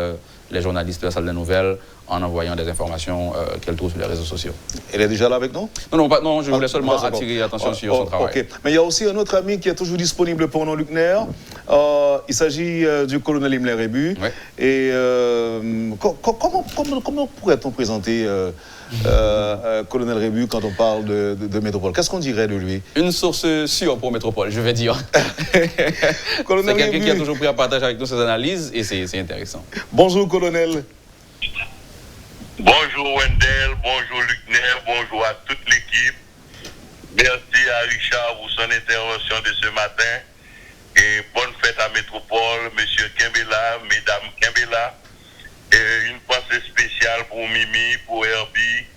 les journalistes de la salle des nouvelles en envoyant des informations qu'elle trouve sur les réseaux sociaux. Elle est déjà là avec nous? Non, je voulais seulement attirer l'attention sur son travail. Okay. Mais il y a aussi un autre ami qui est toujours disponible pour nous, Luc Ner. Il s'agit du colonel Imler Rébu. Ouais. Et comment pourrait-on présenter colonel Rébu quand on parle de Métropole? Qu'est-ce qu'on dirait de lui? Une source sûre pour Métropole, je vais dire. C'est quelqu'un qui a toujours pris à partager avec nous ses analyses et c'est intéressant. Bonjour, colonel. Bonjour Wendell, bonjour Luc Ner, bonjour à toute l'équipe. Merci à Richard pour son intervention de ce matin. Et bonne fête à Métropole, Monsieur Kembela, Mesdames Kembela. Et une pensée spéciale pour Mimi, pour Herbie.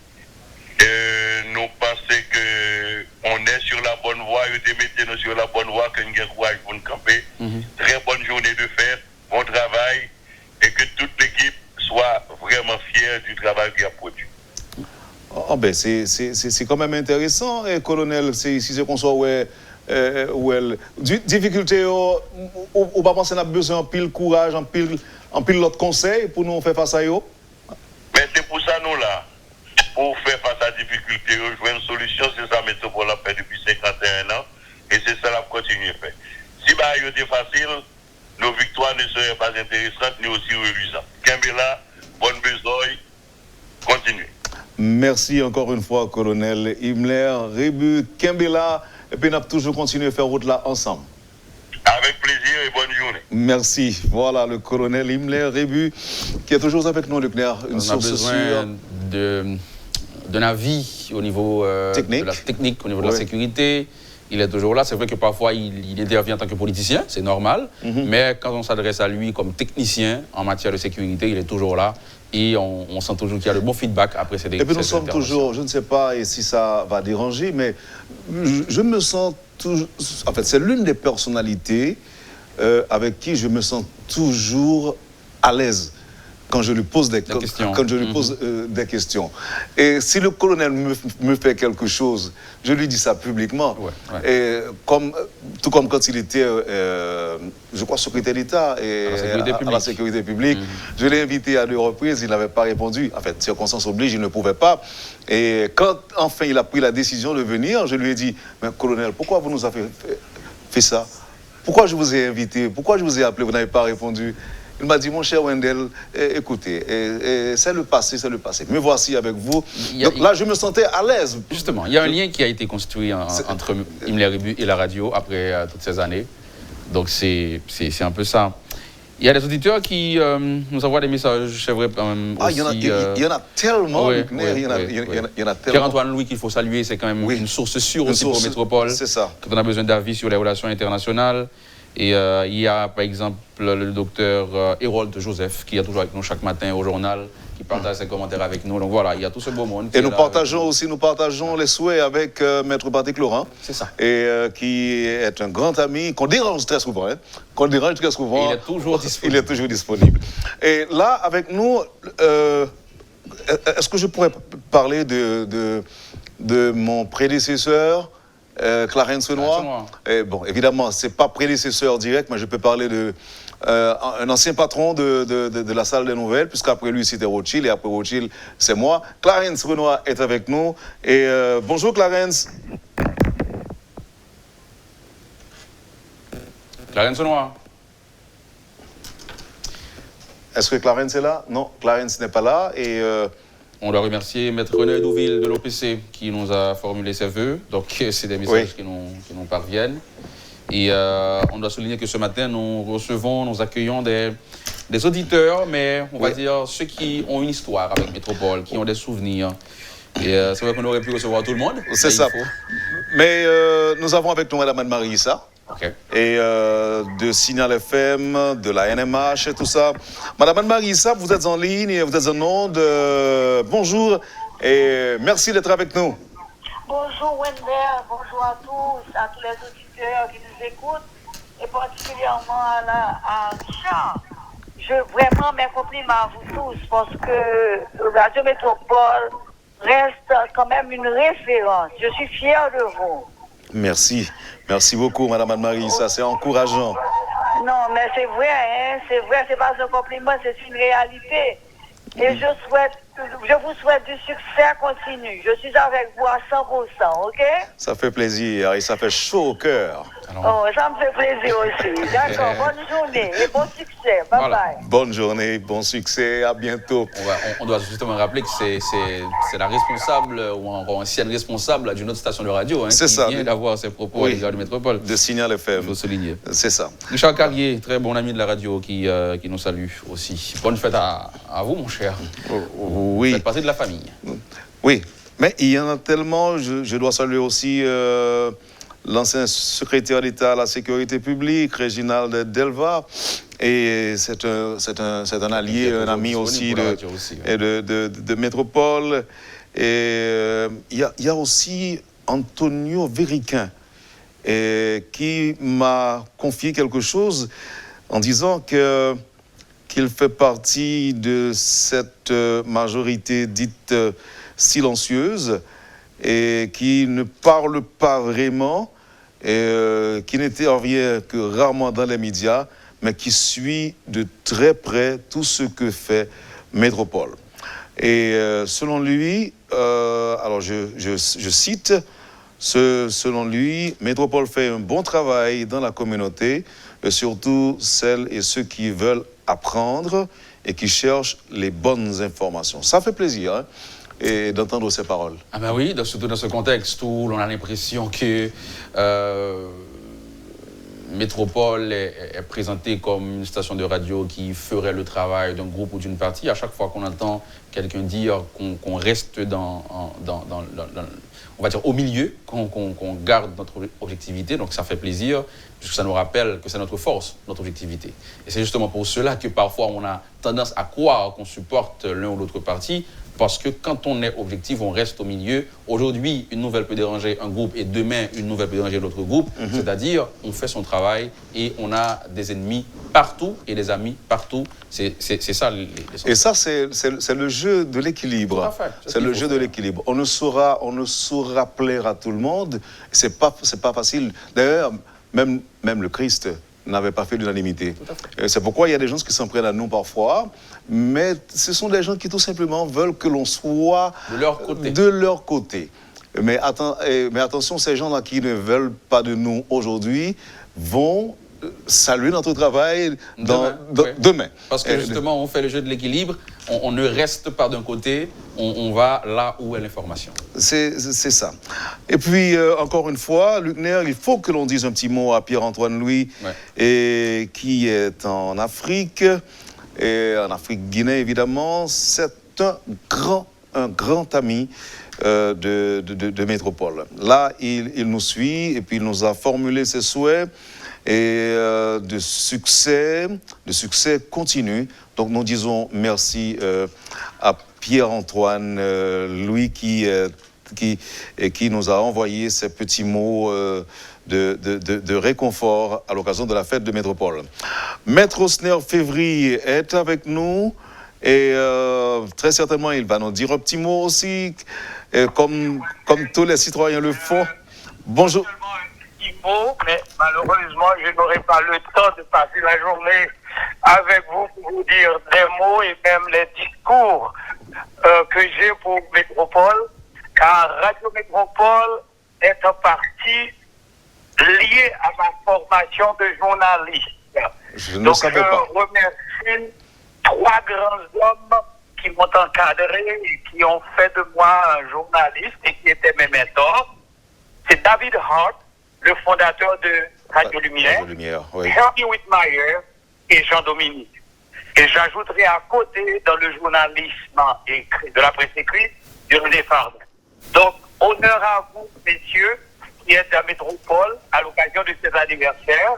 Nous pensons qu'on est sur la bonne voie, et mettez-nous sur la bonne voie, que nous avons courage pour nous camper. Très bonne journée de fête, bon travail, et que toute l'équipe soit vraiment fier du travail qu'il a produit. C'est quand même intéressant, colonel, si c'est qu'on soit difficulté ou pas penser qu'on a besoin de pile courage, en pile l'autre conseil pour nous faire face à eux. Mais c'est pour ça nous là, pour faire face à la difficulté, jouer une solution, c'est ça Métropole a fait depuis 51 ans, et c'est ça la continuer à faire. Si c'était facile, nos victoires ne seraient pas intéressantes ni aussi reluisantes. Kembela, bonne besogne, continuez. Merci encore une fois, colonel Imler Rébu, Kembela, et puis on a toujours continué à faire route là ensemble. Avec plaisir et bonne journée. Merci. Voilà le colonel Imler Rébu qui est toujours avec nous, Luc Ner. On a besoin d'un avis au niveau de la technique, au niveau de la sécurité. Il est toujours là. C'est vrai que parfois, il intervient en tant que politicien, c'est normal. Mais quand on s'adresse à lui comme technicien en matière de sécurité, il est toujours là. Et on sent toujours qu'il y a le bon feedback après ces Et puis nous sommes toujours, je ne sais pas si ça va déranger, mais je me sens toujours... En fait, c'est l'une des personnalités avec qui je me sens toujours à l'aise quand je lui pose des questions. Et si le colonel me fait quelque chose, je lui dis ça publiquement. Et tout comme quand il était, je crois, secrétaire d'État à la sécurité publique, je l'ai invité à 2 reprises, il n'avait pas répondu. En fait, circonstances obligent, il ne pouvait pas. Et quand enfin il a pris la décision de venir, je lui ai dit, mais colonel, pourquoi vous nous avez fait ça? Pourquoi je vous ai invité? Pourquoi je vous ai appelé? Vous n'avez pas répondu. Il m'a dit, mon cher Wendell, écoutez, c'est le passé, c'est le passé. Me voici avec vous. Donc là, je me sentais à l'aise. Justement, il y a un lien qui a été construit entre Imler Rébu et la radio après toutes ces années. Donc c'est un peu ça. Il y a des auditeurs qui nous envoient des messages, c'est vrai. Il y en a tellement, il y en a tellement. Pierre-Antoine Louis, qu'il faut saluer, c'est quand même une source sûre aussi pour Métropole. C'est ça. Quand on a besoin d'avis sur les relations internationales. Et il y a par exemple le docteur Hérold Joseph qui est toujours avec nous chaque matin au journal, qui partage ses commentaires avec nous. Donc voilà, il y a tout ce beau monde. Et nous partageons les souhaits avec Maître Patrick Laurent. C'est ça. Et qui est un grand ami, qu'on dérange très souvent. Il est toujours disponible. Il est toujours disponible. Et là, avec nous, est-ce que je pourrais parler de mon prédécesseur, Clarence Renoir? Bon, évidemment, ce n'est pas prédécesseur direct, mais je peux parler un ancien patron de la salle des nouvelles, puisqu'après lui, c'était Rothschild, et après Rothschild, c'est moi. Clarence Renoir est avec nous. Et bonjour, Clarence. Clarence Renoir. Est-ce que Clarence est là? Non, Clarence n'est pas là. Et on doit remercier Maître René Douville de l'OPC qui nous a formulé ses vœux. Donc, c'est des messages qui nous parviennent. Et on doit souligner que ce matin, nous accueillons des auditeurs, mais on va dire ceux qui ont une histoire avec Métropole, qui ont des souvenirs. Et c'est vrai qu'on aurait pu recevoir tout le monde. C'est ça. Mais nous avons avec nous Mme Anne-Marie Issa. Okay. Et de Signal FM, de la NMH et tout ça. Madame Anne-Marie Issa, vous êtes en ligne et vous êtes en onde. Bonjour et merci d'être avec nous. Bonjour Wender, bonjour à tous les auditeurs qui nous écoutent et particulièrement à Richard. Vraiment mes compliments à vous tous parce que Radio Métropole reste quand même une référence. Je suis fière de vous. Merci. Merci beaucoup, Madame Anne-Marie. Ça, c'est encourageant. Non, mais c'est vrai, hein. C'est vrai, c'est pas un compliment, c'est une réalité. Et je vous souhaite du succès continu. Je suis avec vous à 100%, ok? Ça fait plaisir et ça fait chaud au cœur. Oh, ça me fait plaisir aussi. D'accord, bonne journée et bon succès. Bye voilà. Bye. Bonne journée, bon succès, à bientôt. On doit justement rappeler que c'est la responsable ou encore ancienne responsable d'une autre station de radio qui vient d'avoir ses propos à l'égard de Métropole. De Signal FM. Il faut souligner. C'est ça. Richard Carrier, très bon ami de la radio qui nous salue aussi. Bonne fête à vous, mon cher. Oui. Vous faites partie de la famille. Oui, mais il y en a tellement. Je dois saluer aussi l'ancien secrétaire d'État à la sécurité publique, Réginald Delva. Et c'est un allié, un ami aussi de Métropole. Et il y a aussi Antonio Vériquin qui m'a confié quelque chose en disant qu'il fait partie de cette majorité dite silencieuse et qui ne parle pas vraiment et qui n'intervient que rarement dans les médias, mais qui suit de très près tout ce que fait Métropole. Et selon lui, alors je cite, selon lui, Métropole fait un bon travail dans la communauté, et surtout celles et ceux qui veulent apprendre et qui cherchent les bonnes informations. Ça fait plaisir, hein, et d'entendre ces paroles. Ah ben oui, surtout dans ce contexte où l'on a l'impression que Métropole est présentée comme une station de radio qui ferait le travail d'un groupe ou d'une partie. À chaque fois qu'on entend quelqu'un dire qu'on reste on va dire au milieu, qu'on garde notre objectivité, donc ça fait plaisir, puisque ça nous rappelle que c'est notre force, notre objectivité. Et c'est justement pour cela que parfois on a tendance à croire qu'on supporte l'un ou l'autre parti, parce que quand on est objectif, on reste au milieu. Aujourd'hui, une nouvelle peut déranger un groupe et demain, une nouvelle peut déranger l'autre groupe. C'est-à-dire, on fait son travail et on a des ennemis partout et des amis partout. C'est ça. Et ça, c'est le jeu de l'équilibre. C'est le jeu de l'équilibre. On ne saura plaire à tout le monde. C'est pas facile. D'ailleurs, même le Christ n'avait pas fait l'unanimité. C'est pourquoi il y a des gens qui s'en prennent à nous parfois, mais ce sont des gens qui tout simplement veulent que l'on soit de leur côté. Mais attention, ces gens-là qui ne veulent pas de nous aujourd'hui vont saluer notre travail demain. Parce que justement, on fait le jeu de l'équilibre, on ne reste pas d'un côté, on va là où est l'information. C'est ça. Et puis, encore une fois, Luc Ner, il faut que l'on dise un petit mot à Pierre-Antoine Louis, et qui est en Afrique, et en Afrique-Guinée, évidemment. C'est un grand ami de Métropole. Là, il nous suit, et puis il nous a formulé ses souhaits, et de succès continu. Donc nous disons merci à Pierre-Antoine Louis qui nous a envoyé ces petits mots de réconfort à l'occasion de la fête de Métropole. Maître Osner Février est avec nous et très certainement il va nous dire un petit mot aussi, comme tous les citoyens le font. Bonjour. Mais malheureusement, je n'aurai pas le temps de passer la journée avec vous pour vous dire des mots et même les discours que j'ai pour Métropole, car Radio Métropole est en partie liée à ma formation de journaliste. Donc je remercie 3 grands hommes qui m'ont encadré et qui ont fait de moi un journaliste et qui étaient mes mentors. C'est David Hart, le fondateur de Radio Lumière, oui. Herbie Whitmire et Jean-Dominique. Et j'ajouterai à côté, dans le journalisme écrit, de la presse écrite, René Fardin. Donc, honneur à vous, messieurs, qui êtes à Métropole à l'occasion de cet anniversaire.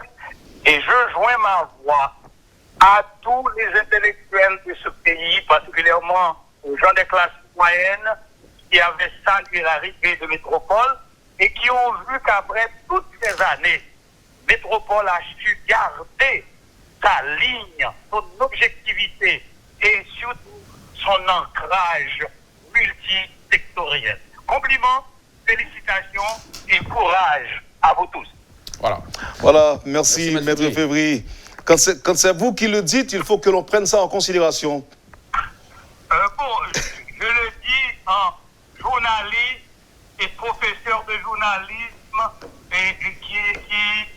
Et je joins ma voix à tous les intellectuels de ce pays, particulièrement aux gens des classes moyennes qui avaient salué l'arrivée de Métropole et qui ont vu qu'après toutes ces années, Métropole a su garder sa ligne, son objectivité et surtout son ancrage multisectoriel. Compliments, félicitations et courage à vous tous. Voilà, merci Maître Février. Quand c'est vous qui le dites, il faut que l'on prenne ça en considération. Je le dis en journaliste et professeur de journalisme et qui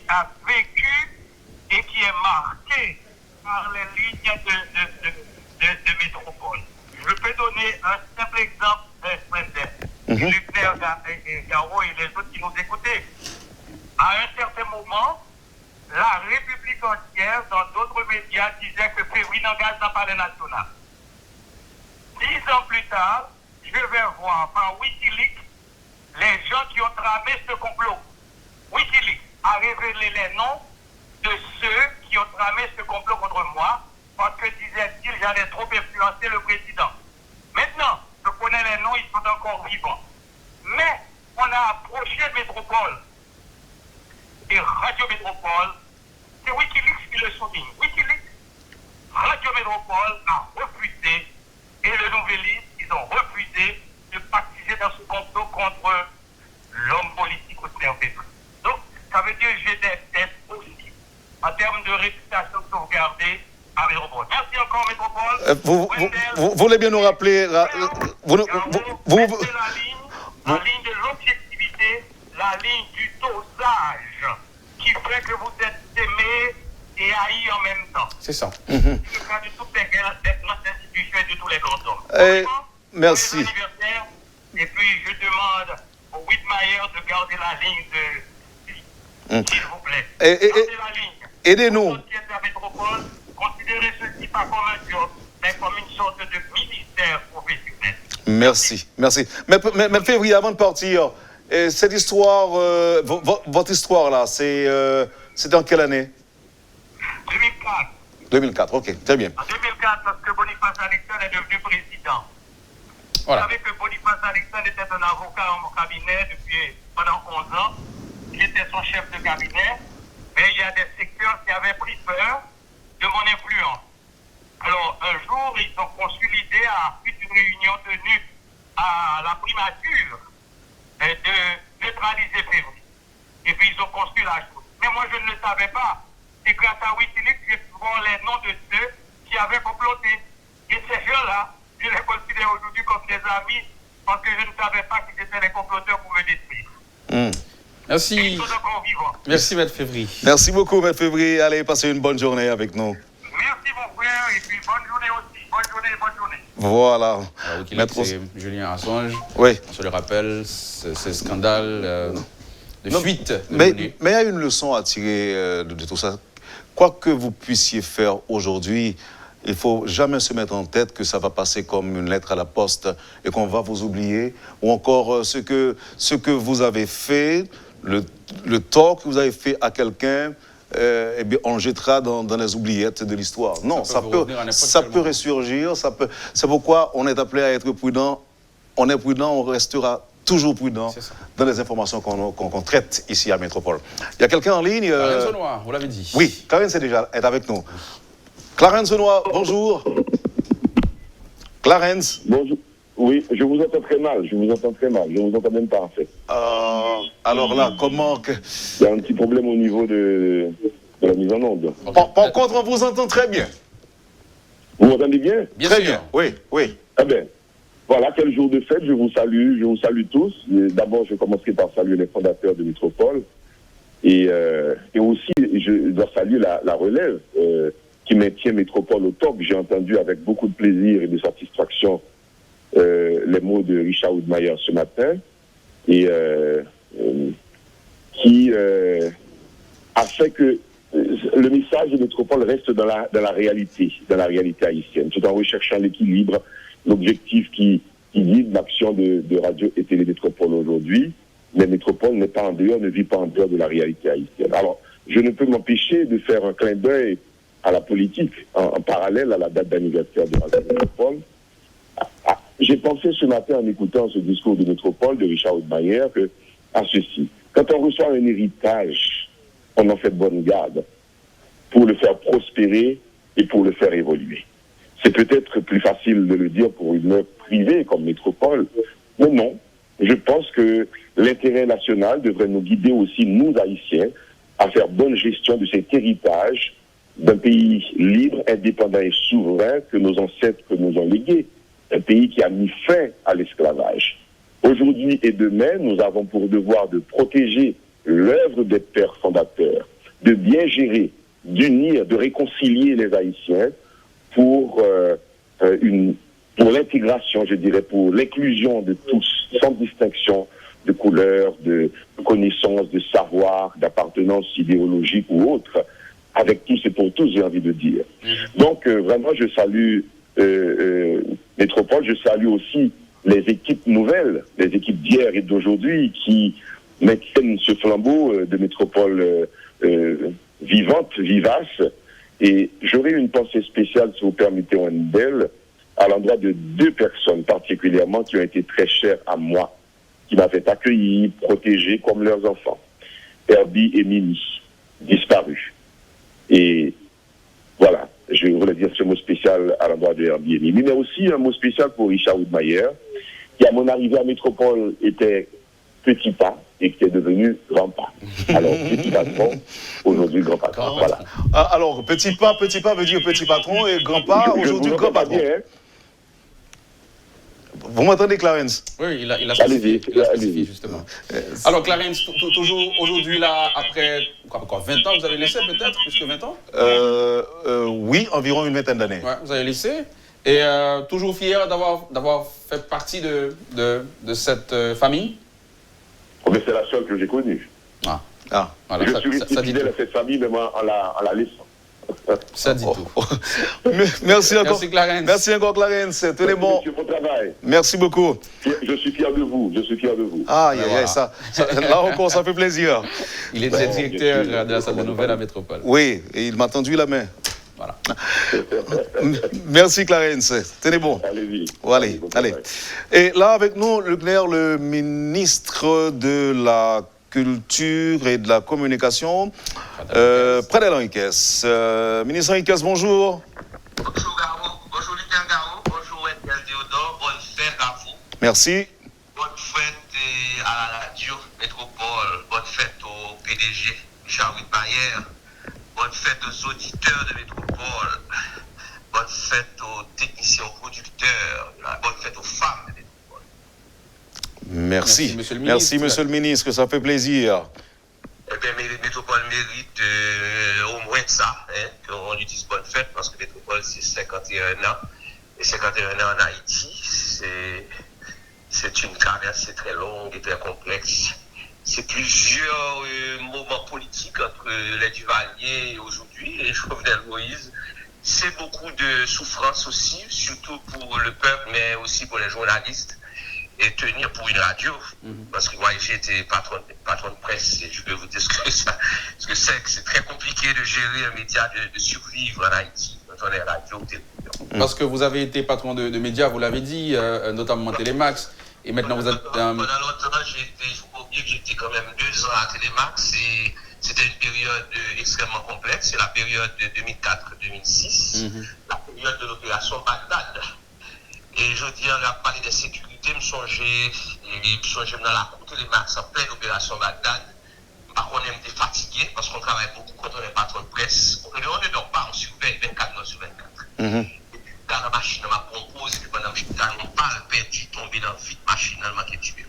a vécu et qui est marqué par les lignes de Métropole. Je peux donner un simple exemple, et Garo et les autres qui nous écoutaient. À un certain moment, la République entière, dans d'autres médias, disait que Février n'engage dans le palais national. 10 ans plus tard, je vais voir par Wikileaks les gens qui ont tramé ce complot. Wikileaks a révélé les noms de ceux qui ont tramé ce complot contre moi parce que, disait-il, j'allais trop influencer le président. Maintenant, je connais les noms, ils sont encore vivants. Mais on a approché Métropole et Radio Métropole. C'est Wikileaks qui le souligne. Wikileaks, Radio Métropole a refusé et le Nouveliste, ils ont refusé de participer dans ce complot contre l'homme politique au service. Donc, ça veut dire que j'ai des tests aussi en termes de réputation sauvegardée à Métropole. Merci encore Métropole. Vous voulez bien nous rappeler la ligne de l'objectivité, la ligne du dosage qui fait que vous êtes aimé et haï en même temps. C'est ça. C'est le cas de toutes les grandes institutions et de tous les grands hommes. Merci. Et puis je demande au Whitmire de garder la ligne s'il vous plaît. Gardez la ligne. Aidez-nous. Considérez ceci pas comme un job, mais comme une sorte de ministère professionnel. Merci. Mais Février, avant de partir, cette histoire, votre histoire là, c'est dans quelle année? 2004. 2004, ok, très bien. En 2004, lorsque Boniface Alexandre est devenu président. Voilà. Vous savez que Boniface Alexandre était un avocat en mon cabinet pendant 11 ans. J'étais son chef de cabinet, mais il y a des secteurs qui avaient pris peur de mon influence. Alors, un jour, ils ont conçu l'idée à suite d'une réunion tenue à la primature de neutraliser Février. Et puis, ils ont conçu la chose. Mais moi, je ne le savais pas. C'est grâce à Wikileaks que j'ai pu voir les noms de ceux qui avaient comploté. Et ces gens-là, je les considère aujourd'hui comme des amis parce que je ne savais pas qu'ils étaient les comploteurs pour me détruire. Merci. Et ils sont encore vivants. Merci, Maître Février. Merci beaucoup, Maître Février. Allez, passez une bonne journée avec nous. Merci, mon frère, et puis bonne journée aussi. Bonne journée. Voilà. C'est Julien Assange. Oui. On se le rappelle, ce scandale de fuite. Mais il y a une leçon à tirer de tout ça. Quoi que vous puissiez faire aujourd'hui, il ne faut jamais se mettre en tête que ça va passer comme une lettre à la poste et qu'on va vous oublier. Ou encore ce que vous avez fait, le tort que vous avez fait à quelqu'un, eh bien, on le jettera dans les oubliettes de l'histoire. Non, ça peut ressurgir. C'est pourquoi on est appelé à être prudent. On est prudent, on restera toujours prudent dans les informations qu'on traite ici à Métropole. Il y a quelqu'un en ligne. Clarence Noir, vous l'avez dit. Oui, Clarence est avec nous. Clarence Noir, bonjour. Clarence. Bonjour. Oui, je vous entends très mal. Je vous entends même pas, en fait. Alors là, comment que... Il y a un petit problème au niveau de la mise en onde. Par contre, on vous entend très bien. Vous m'entendez bien? Très bien, oui, oui. Eh bien, voilà, quel jour de fête, je vous salue tous. D'abord, je commencerai par saluer les fondateurs de Métropole. Et aussi, je dois saluer la relève qui maintient Métropole au top. J'ai entendu avec beaucoup de plaisir et de satisfaction les mots de Richard Oudmayer ce matin, et qui a fait que le message de Métropole reste dans la réalité haïtienne, tout en recherchant l'équilibre, l'objectif qui guide l'action de Radio et Télé Métropole aujourd'hui. Mais Métropole n'est pas en dehors, ne vit pas en dehors de la réalité haïtienne. Alors, je ne peux m'empêcher de faire un clin d'œil à la politique, en parallèle à la date d'anniversaire de Radio Métropole. J'ai pensé ce matin en écoutant ce discours de Métropole de Richard Oudmayer à ceci. Quand on reçoit un héritage, on en fait bonne garde pour le faire prospérer et pour le faire évoluer. C'est peut-être plus facile de le dire pour une œuvre privée comme Métropole, mais non. Je pense que l'intérêt national devrait nous guider aussi, nous, Haïtiens, à faire bonne gestion de cet héritage d'un pays libre, indépendant et souverain que nos ancêtres nous ont légué. Un pays qui a mis fin à l'esclavage. Aujourd'hui et demain, nous avons pour devoir de protéger l'œuvre des pères fondateurs, de bien gérer, d'unir, de réconcilier les Haïtiens pour l'intégration, je dirais, pour l'inclusion de tous, sans distinction de couleur, de connaissance, de savoir, d'appartenance idéologique ou autre, avec tous et pour tous, j'ai envie de dire. Donc, vraiment, je salue Métropole, je salue aussi les équipes nouvelles, les équipes d'hier et d'aujourd'hui qui maintiennent ce flambeau de Métropole vivante, vivace. Et j'aurais une pensée spéciale, si vous permettez, Wendell, à l'endroit de deux personnes particulièrement qui ont été très chères à moi, qui m'avaient accueilli, protégé comme leurs enfants. Herbie et Mimi, disparus. Et voilà, je voulais dire ce mot spécial à l'endroit de Herbie et Mimi, mais aussi un mot spécial pour Richard Oudmayer, qui à mon arrivée à Métropole était petit pas et qui est devenu grand pas. Alors, petit patron, aujourd'hui grand patron. Voilà. Alors, petit pas veut dire petit patron et grand pas, aujourd'hui grand patron. Bien, hein? Vous m'entendez, Clarence? Oui, il a spécifié, justement. Alors, Clarence, toujours aujourd'hui, là, après 20 ans, vous avez laissé peut-être, plus que 20 ans? Oui, environ une vingtaine d'années. Ouais, vous avez laissé. Et toujours fier d'avoir fait partie de cette famille? Oh, mais c'est la seule que j'ai connue. Voilà, je suis resté fidèle à cette famille, même en la laissant. Ça dit tout. Merci encore. Merci, Clarence. Merci encore, Clarence. Tenez bon. Merci beaucoup. Je suis fier de vous. Ah, ça, là encore, ça fait plaisir. Il est directeur de la salle de nouvelles à Métropole. Oui, et il m'a tendu la main. Voilà. Merci, Clarence. Tenez bon. Allez. Et là, avec nous, le ministre de la Culture et de la Communication, Pradel Henriques. Ministre Henriques, bonjour. Bonjour Garo, bonjour Lucien Garo, bonjour Edgar Théodore, bonne fête à vous. Merci. Bonne fête à la radio Métropole, bonne fête au PDG Richard Oudmayer, bonne fête aux auditeurs de Métropole, bonne fête aux techniciens, aux producteurs, bonne fête aux femmes de Métropole. Merci, monsieur le ministre, ça fait plaisir. Eh bien, Métropole mérite au moins ça, qu'on lui dise bonne fête, parce que Métropole, c'est 51 ans. Et 51 ans en Haïti, c'est une traversée très longue et très complexe. C'est plusieurs moments politiques entre les Duvalier et aujourd'hui, et Jovenel Moïse. C'est beaucoup de souffrance aussi, surtout pour le peuple, mais aussi pour les journalistes. Et tenir pour une radio, parce que moi j'ai été patron de presse, et je peux vous dire ce que c'est que c'est très compliqué de gérer un média, de survivre en Haïti quand on est radio ou télévision. Parce que vous avez été patron de médias, vous l'avez dit, notamment Télémax, et maintenant vous êtes... Pendant longtemps, il ne faut pas oublier que j'étais quand même 2 ans à Télémax, et c'était une période extrêmement complexe, c'est la période de 2004-2006, la période de l'opération Bagdad. Et je dis, on a parlé de sécurité, je me songeais dans la cour Télémax en pleine opération Bagdad. Par contre, on était fatigué parce qu'on travaille beaucoup quand on est patron de presse. On ne dort pas, on surveille 24 heures sur 24. Et puis, machine m'a proposé que pendant que je balle perdu, tombé dans le vide machine, elle m'a tué.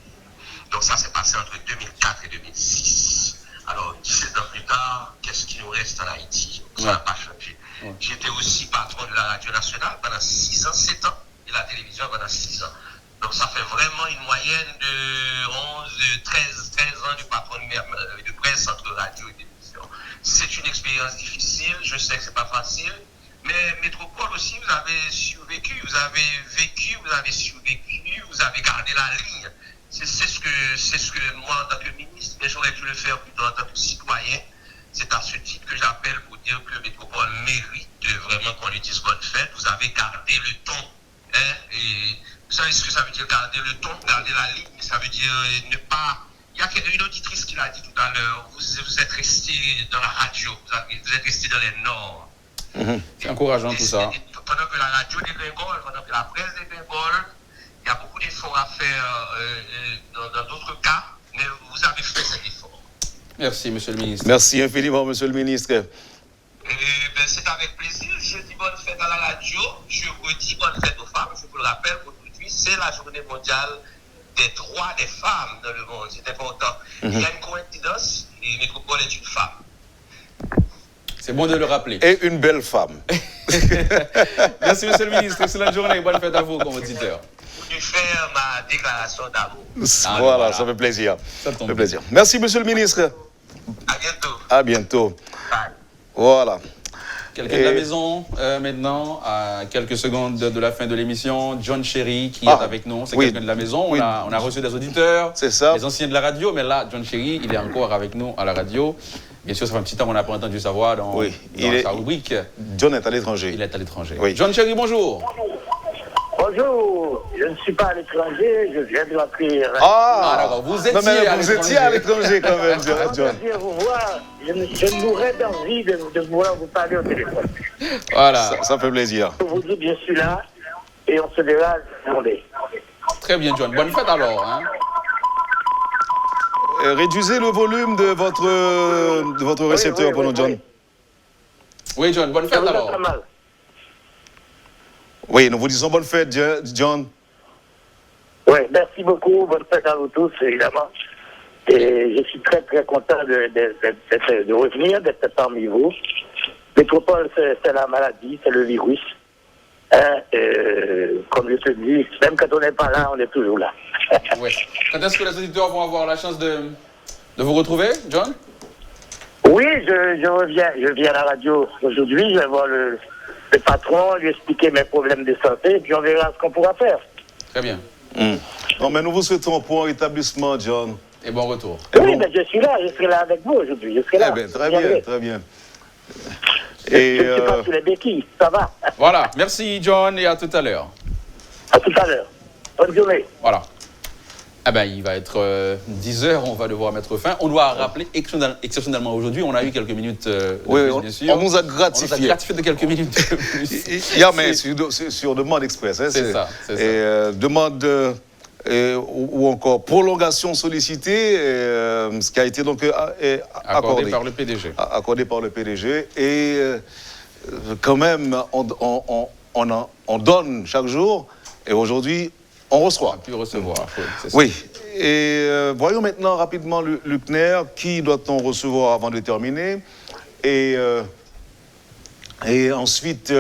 Donc ça s'est passé entre 2004 et 2006. Alors, 17 ans plus tard, qu'est-ce qui nous reste en Haïti? Ça n'a pas changé. J'étais aussi patron de la radio nationale pendant 6 ans, 7 ans, et la télévision pendant 6 ans. Donc ça fait vraiment une moyenne de 13 ans du patron de presse entre radio et télévision. C'est une expérience difficile, je sais que c'est pas facile, mais Métropole aussi, vous avez survécu, vous avez vécu, vous avez survécu, vous avez gardé la ligne. C'est ce que moi, en tant que ministre, mais j'aurais dû le faire plutôt en tant que citoyen. C'est à ce titre que j'appelle pour dire que Métropole mérite vraiment qu'on lui dise bonne fête. Vous avez gardé le ton. Et vous savez ce que ça veut dire, garder le ton, garder la ligne. Ça veut dire ne pas... Il y a une auditrice qui l'a dit tout à l'heure. Vous êtes resté dans la radio. Vous êtes resté dans les nords. C'est encourageant tout ça. Pendant que la radio dégringole, pendant que la presse dégringole, il y a beaucoup d'efforts à faire dans d'autres cas, mais vous avez fait cet effort. Merci, monsieur le ministre. Merci infiniment, monsieur le ministre. C'est avec plaisir. Je dis bonne fête à la radio. Je redis bonne fête aux femmes. Je vous le rappelle, aujourd'hui, c'est la journée mondiale des droits des femmes dans le monde. C'est important. Il y a une coïncidence, et Métropole est une femme. C'est bon de le rappeler. Et une belle femme. Merci, monsieur le ministre. Excellente journée. Bonne fête à vous, comme auditeur. Je vais faire ma déclaration d'amour. Voilà, ça fait plaisir. Ça fait plaisir. Merci, monsieur le ministre. À bientôt. À bientôt. Bye. Voilà. Quelqu'un de la maison, maintenant, à quelques secondes de la fin de l'émission, John Cherry qui est avec nous. C'est quelqu'un de la maison. On a reçu des auditeurs, les anciens de la radio, mais là, John Cherry, il est encore avec nous à la radio. Bien sûr, ça fait un petit temps qu'on n'a pas entendu sa voix dans sa rubrique. John est à l'étranger. Il est à l'étranger. Oui. John Cherry, bonjour. Bonjour, je ne suis pas à l'étranger, je viens de rentrer. D'accord, vous étiez à l'étranger quand même, John. Je ne mourrais d'envie de vous parler au téléphone. Voilà. Ça fait plaisir. Je vous dis, je suis là et on se verra la journée. Très bien, John. Bonne fête alors. Hein. Réduisez le volume de votre récepteur pour nous, John. Oui, John, bonne fête alors. Oui, nous vous disons bonne fête, John. Oui, merci beaucoup. Bonne fête à vous tous, évidemment. Et je suis très, très content de revenir, d'être parmi vous. Métropole, c'est la maladie, c'est le virus. Comme je te dis, même quand on n'est pas là, on est toujours là. Oui. Quand est-ce que les auditeurs vont avoir la chance de vous retrouver, John? Oui, je viens à la radio aujourd'hui, je vais voir le patron, lui expliquer mes problèmes de santé, et puis on verra ce qu'on pourra faire. Très bien. Non, mais nous vous souhaitons un bon rétablissement, John. Et bon retour. Oui, mais je suis là avec vous aujourd'hui. Je serai là. Très bien, très bien. Et je ne suis pas sur les béquilles, ça va. Voilà, merci John et à tout à l'heure. À tout à l'heure. Bonne journée. Voilà. Ah ben, il va être 10h, on va devoir mettre fin. On doit rappeler exceptionnellement aujourd'hui, on a eu quelques minutes de plus, bien sûr. On nous a gratifié. On nous a gratifié de quelques minutes de plus. Mais sur demande express. Hein, c'est ça. Demande ou encore prolongation sollicitée, ce qui a été donc accordé par le PDG. Accordé par le PDG. Et quand même, on donne chaque jour. Et aujourd'hui, on reçoit. On a pu recevoir. Oui. Et voyons maintenant rapidement Luc Ner. Qui doit-on recevoir avant de terminer? Et ensuite...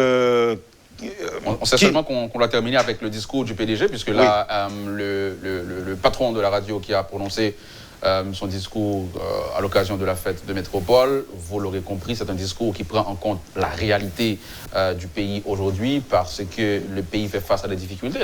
on sait seulement qu'on doit terminer avec le discours du PDG, puisque là, le patron de la radio qui a prononcé son discours à l'occasion de la fête de Métropole, vous l'aurez compris, c'est un discours qui prend en compte la réalité du pays aujourd'hui, parce que le pays fait face à des difficultés.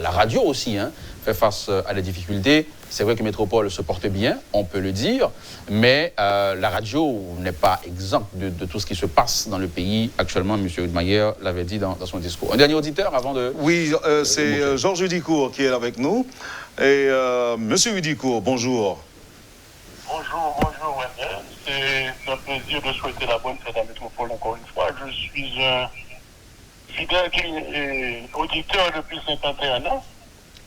La radio aussi fait face à des difficultés. C'est vrai que Métropole se porte bien, on peut le dire, mais la radio n'est pas exempte de tout ce qui se passe dans le pays actuellement. M. Udmayer l'avait dit dans son discours. Un dernier auditeur avant de... Oui, c'est Georges Udicourt qui est avec nous. Et M. Udicourt, bonjour. Bonjour, Wendell. C'est un plaisir de souhaiter la bonne fête à Métropole encore une fois. Je suis un fidèle auditeur depuis 51 ans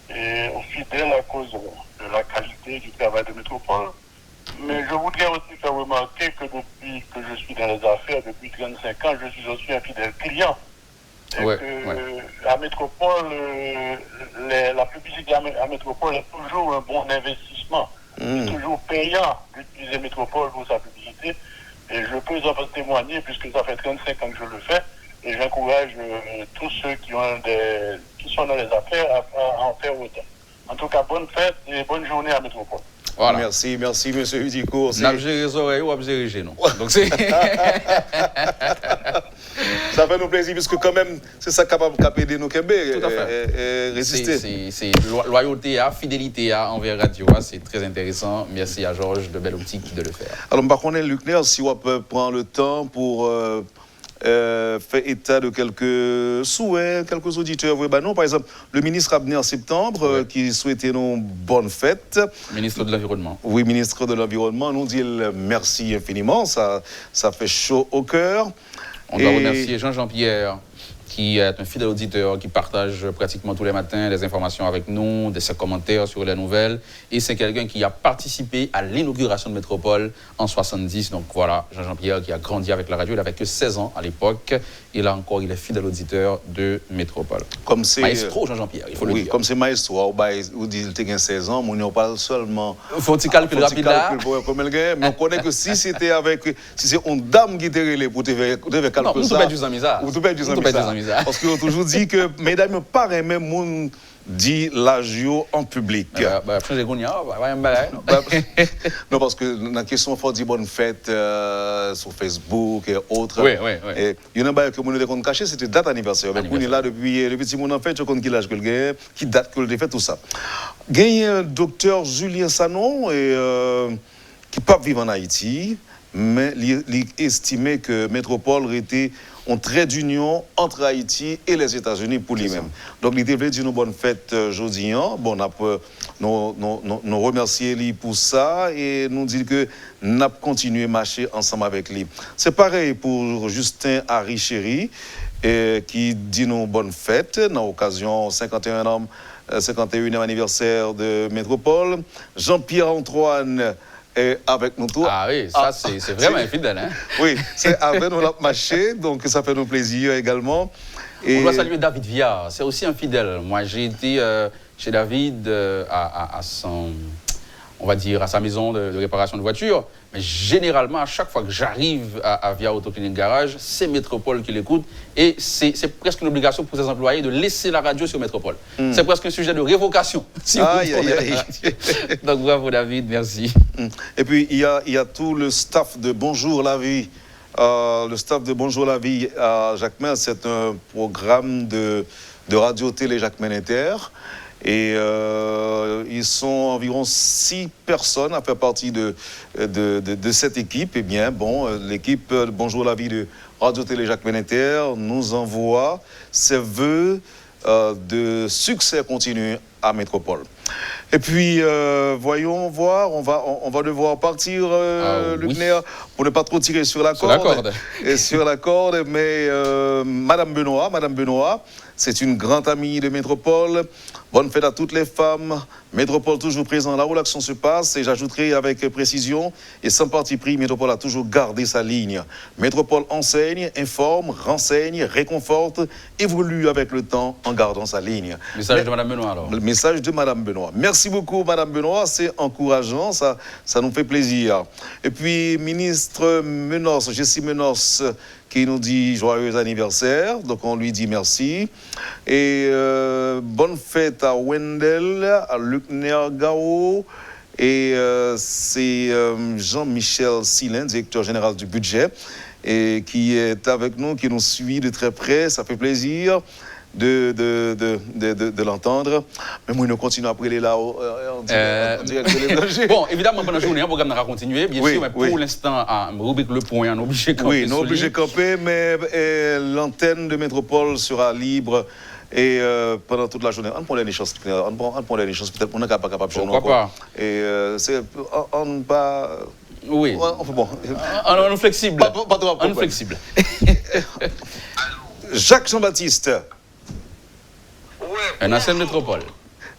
et fidèle à cause de la qualité du travail de Métropole. Mais je voudrais aussi faire remarquer que depuis que je suis dans les affaires, depuis 35 ans, je suis aussi un fidèle client Et que la métropole, la publicité à métropole est toujours un bon investissement. C'est toujours payant d'utiliser métropole pour sa publicité. Et je peux en témoigner puisque ça fait 35 ans que je le fais. Et j'encourage tous ceux qui sont dans les affaires à en faire autant. En tout cas, bonne fête et bonne journée à métropole. Voilà. Merci, monsieur Udico. N'a géré les oreilles ou géré les non. Donc c'est. Ça fait nous plaisir, puisque quand même, c'est ça capable de nous résister. C'est loyauté, fidélité envers Radio, c'est très intéressant. Merci à Georges de Belle Optique de le faire. Alors, par contre, Luc Ner, si on peut prendre le temps pour faire état de quelques souhaits, quelques auditeurs. Oui, non, par exemple, le ministre a venu en septembre, qui souhaitait nous bonne fête. Ministre de l'Environnement. Oui, ministre de l'Environnement, nous dit merci infiniment, ça fait chaud au cœur. On doit remercier Jean-Pierre, qui est un fidèle auditeur, qui partage pratiquement tous les matins des informations avec nous, ses commentaires sur les nouvelles. Et c'est quelqu'un qui a participé à l'inauguration de Métropole en 70. Donc voilà, Jean-Pierre qui a grandi avec la radio. Il n'avait que 16 ans à l'époque. Et là encore, il est fidèle auditeur de Métropole. Comme c'est maestro Jean-Pierre, il faut le dire. Oui, comme c'est maestro, vous dites qu'il a 16 ans, mais on parle seulement. Faut-il calculer rapide là? Mais on connaît que si c'était si c'est une dame qui était relée pour te faire calculer. Non, nous pas du zamisa. Parce qu'on toujours dit que mesdames, pareil, même monde dit l'agio en public. Non, parce que dans la question, il faut dire bonne fête sur Facebook et autres. Oui. Et il y en a que mon compte caché, c'était date anniversaire. Mais on est là depuis petit mon enfant, je compte qu'il âge que le gars, qui date que le fait tout ça. Il y a un docteur Julien Sanon qui ne peut pas vivre en Haïti, mais il estimait que Métropole était un trait d'union entre Haïti et les États-Unis pour lui-même. Donc, il devait dire une bonne fête aujourd'hui. Bon, nous remercier lui pour ça et nous dire que nous avons continué à marcher ensemble avec lui. C'est pareil pour Justin Harry Chéry, qui dit nous bonne fête dans l'occasion 51e anniversaire de Métropole. Jean-Pierre Antoine est avec nous tous. Ah oui, ça c'est vraiment infidèle. Hein? Oui, c'est avec nous la marché, donc ça fait nous plaisir également. On doit saluer David Viard, c'est aussi un fidèle. Moi j'ai été chez David à son, on va dire, à sa maison de réparation de voitures. Mais généralement, à chaque fois que j'arrive à Via Autoclinique Garage, c'est Métropole qui l'écoute. Et c'est presque une obligation pour ses employés de laisser la radio sur Métropole. C'est presque un sujet de révocation. Si donc bravo David, merci. Et puis il y a tout le staff de Bonjour la Vie. Le staff de Bonjour la Vie à Jacmel, c'est un programme de radio-télé Jacmel Inter. Et ils sont environ 6 personnes à faire partie de cette équipe. Eh bien, bon, l'équipe Bonjour la Vie de Radio-Télé Jacmel Inter nous envoie ses vœux de succès continu à Métropole. Et puis, voyons voir, on va devoir partir, Luc Ner, pour ne pas trop tirer sur la corde. Sur la corde, mais Madame Benoît, c'est une grande amie de Métropole. Bonne fête à toutes les femmes. Métropole toujours présent là où l'action se passe. Et j'ajouterai avec précision et sans parti pris, Métropole a toujours gardé sa ligne. Métropole enseigne, informe, renseigne, réconforte, évolue avec le temps en gardant sa ligne. Message de Madame Benoît alors. Le message de Madame Benoît. Merci beaucoup Madame Benoît, c'est encourageant, ça nous fait plaisir. Et puis ministre Menos, Jessie Menos, qui nous dit joyeux anniversaire, donc on lui dit merci. Et bonne fête à Wendell, à Luc Nergao, et c'est Jean-Michel Silin, directeur général du budget, et qui est avec nous, qui nous suit de très près, ça fait plaisir de l'entendre. Mais moi, nous continuons après les là en direct de l'héberger. Bon, évidemment, pendant la journée, le programme va continuer, bien sûr, mais pour l'instant, à rubrique Le Point, on est obligé de camper. Oui, nous obligés de camper, mais l'antenne de Métropole sera libre. Et pendant toute la journée, on prend les chances, peut-être qu'on n'est pas capable de faire. Pourquoi pas? Et on pas. Oui. Bon. On est flexible. Pas trop. On est flexible. Jacques Jean-Baptiste. Un ancien Métropole.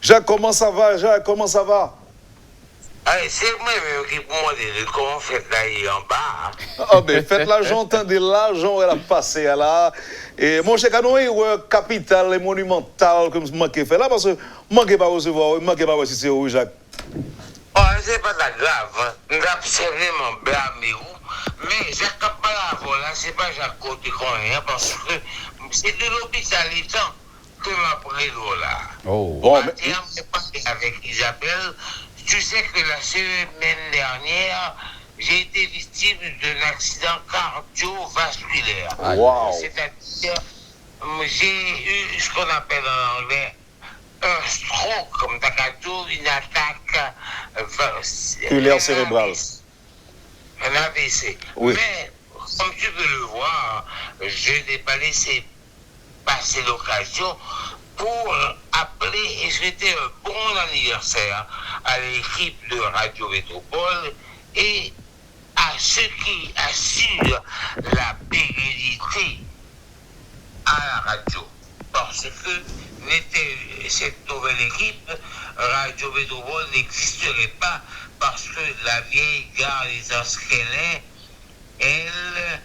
Jacques, comment ça va? C'est moi-même qui pour moi de comment faire là en bas. Ah ben faites l'argent, entendez l'argent, elle a passé là. Et mon cher Canon, capital et monumental comme ce manque fait là, parce que manquez pas recevoir, manquez pas si c'est où Jacques. Oh, c'est pas ça grave. Nous absolument blâmé où. Mais Jacques Capalavon là, c'est pas Jacques Côté qu'on est, parce que c'est de l'hôpital étant que m'a pris l'eau là. Oh. Bon, mais... J'ai parlé avec Isabelle. Tu sais que la semaine dernière, j'ai été victime d'un accident cardiovasculaire. Wow. C'est-à-dire, j'ai eu ce qu'on appelle en anglais un stroke, comme Takato, une attaque vasculaire cérébrale. Un AVC. Oui. Mais, comme tu peux le voir, je n'ai pas laissé passer l'occasion pour appeler et souhaiter un bon anniversaire à l'équipe de Radio Métropole et à ceux qui assurent la pérennité à la radio. Parce que cette nouvelle équipe, Radio Métropole n'existerait pas parce que la vieille gare des Asquelins, elle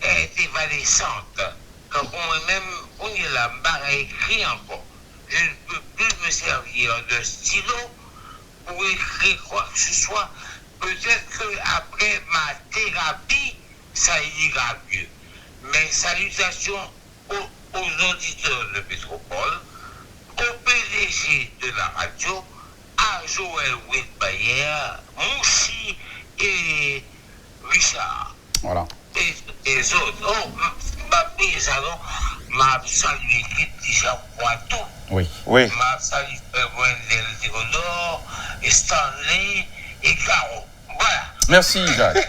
est évanescente. Quand moi-même, on est là-bas à écrire encore. Je ne peux plus me servir de stylo pour écrire quoi que ce soit. Peut-être qu'après ma thérapie, ça ira mieux. Mais salutations aux auditeurs de Métropole, au PDG de la radio, à Joël Wittbayer, Moussi et Richard. Voilà. Et les autres. Oh, ma paysanne m'a salué Christian Poitou. Oui. Oui. M'a salué Wendell Théodore, et Stanley et Caro. Voilà. Merci, Jacques.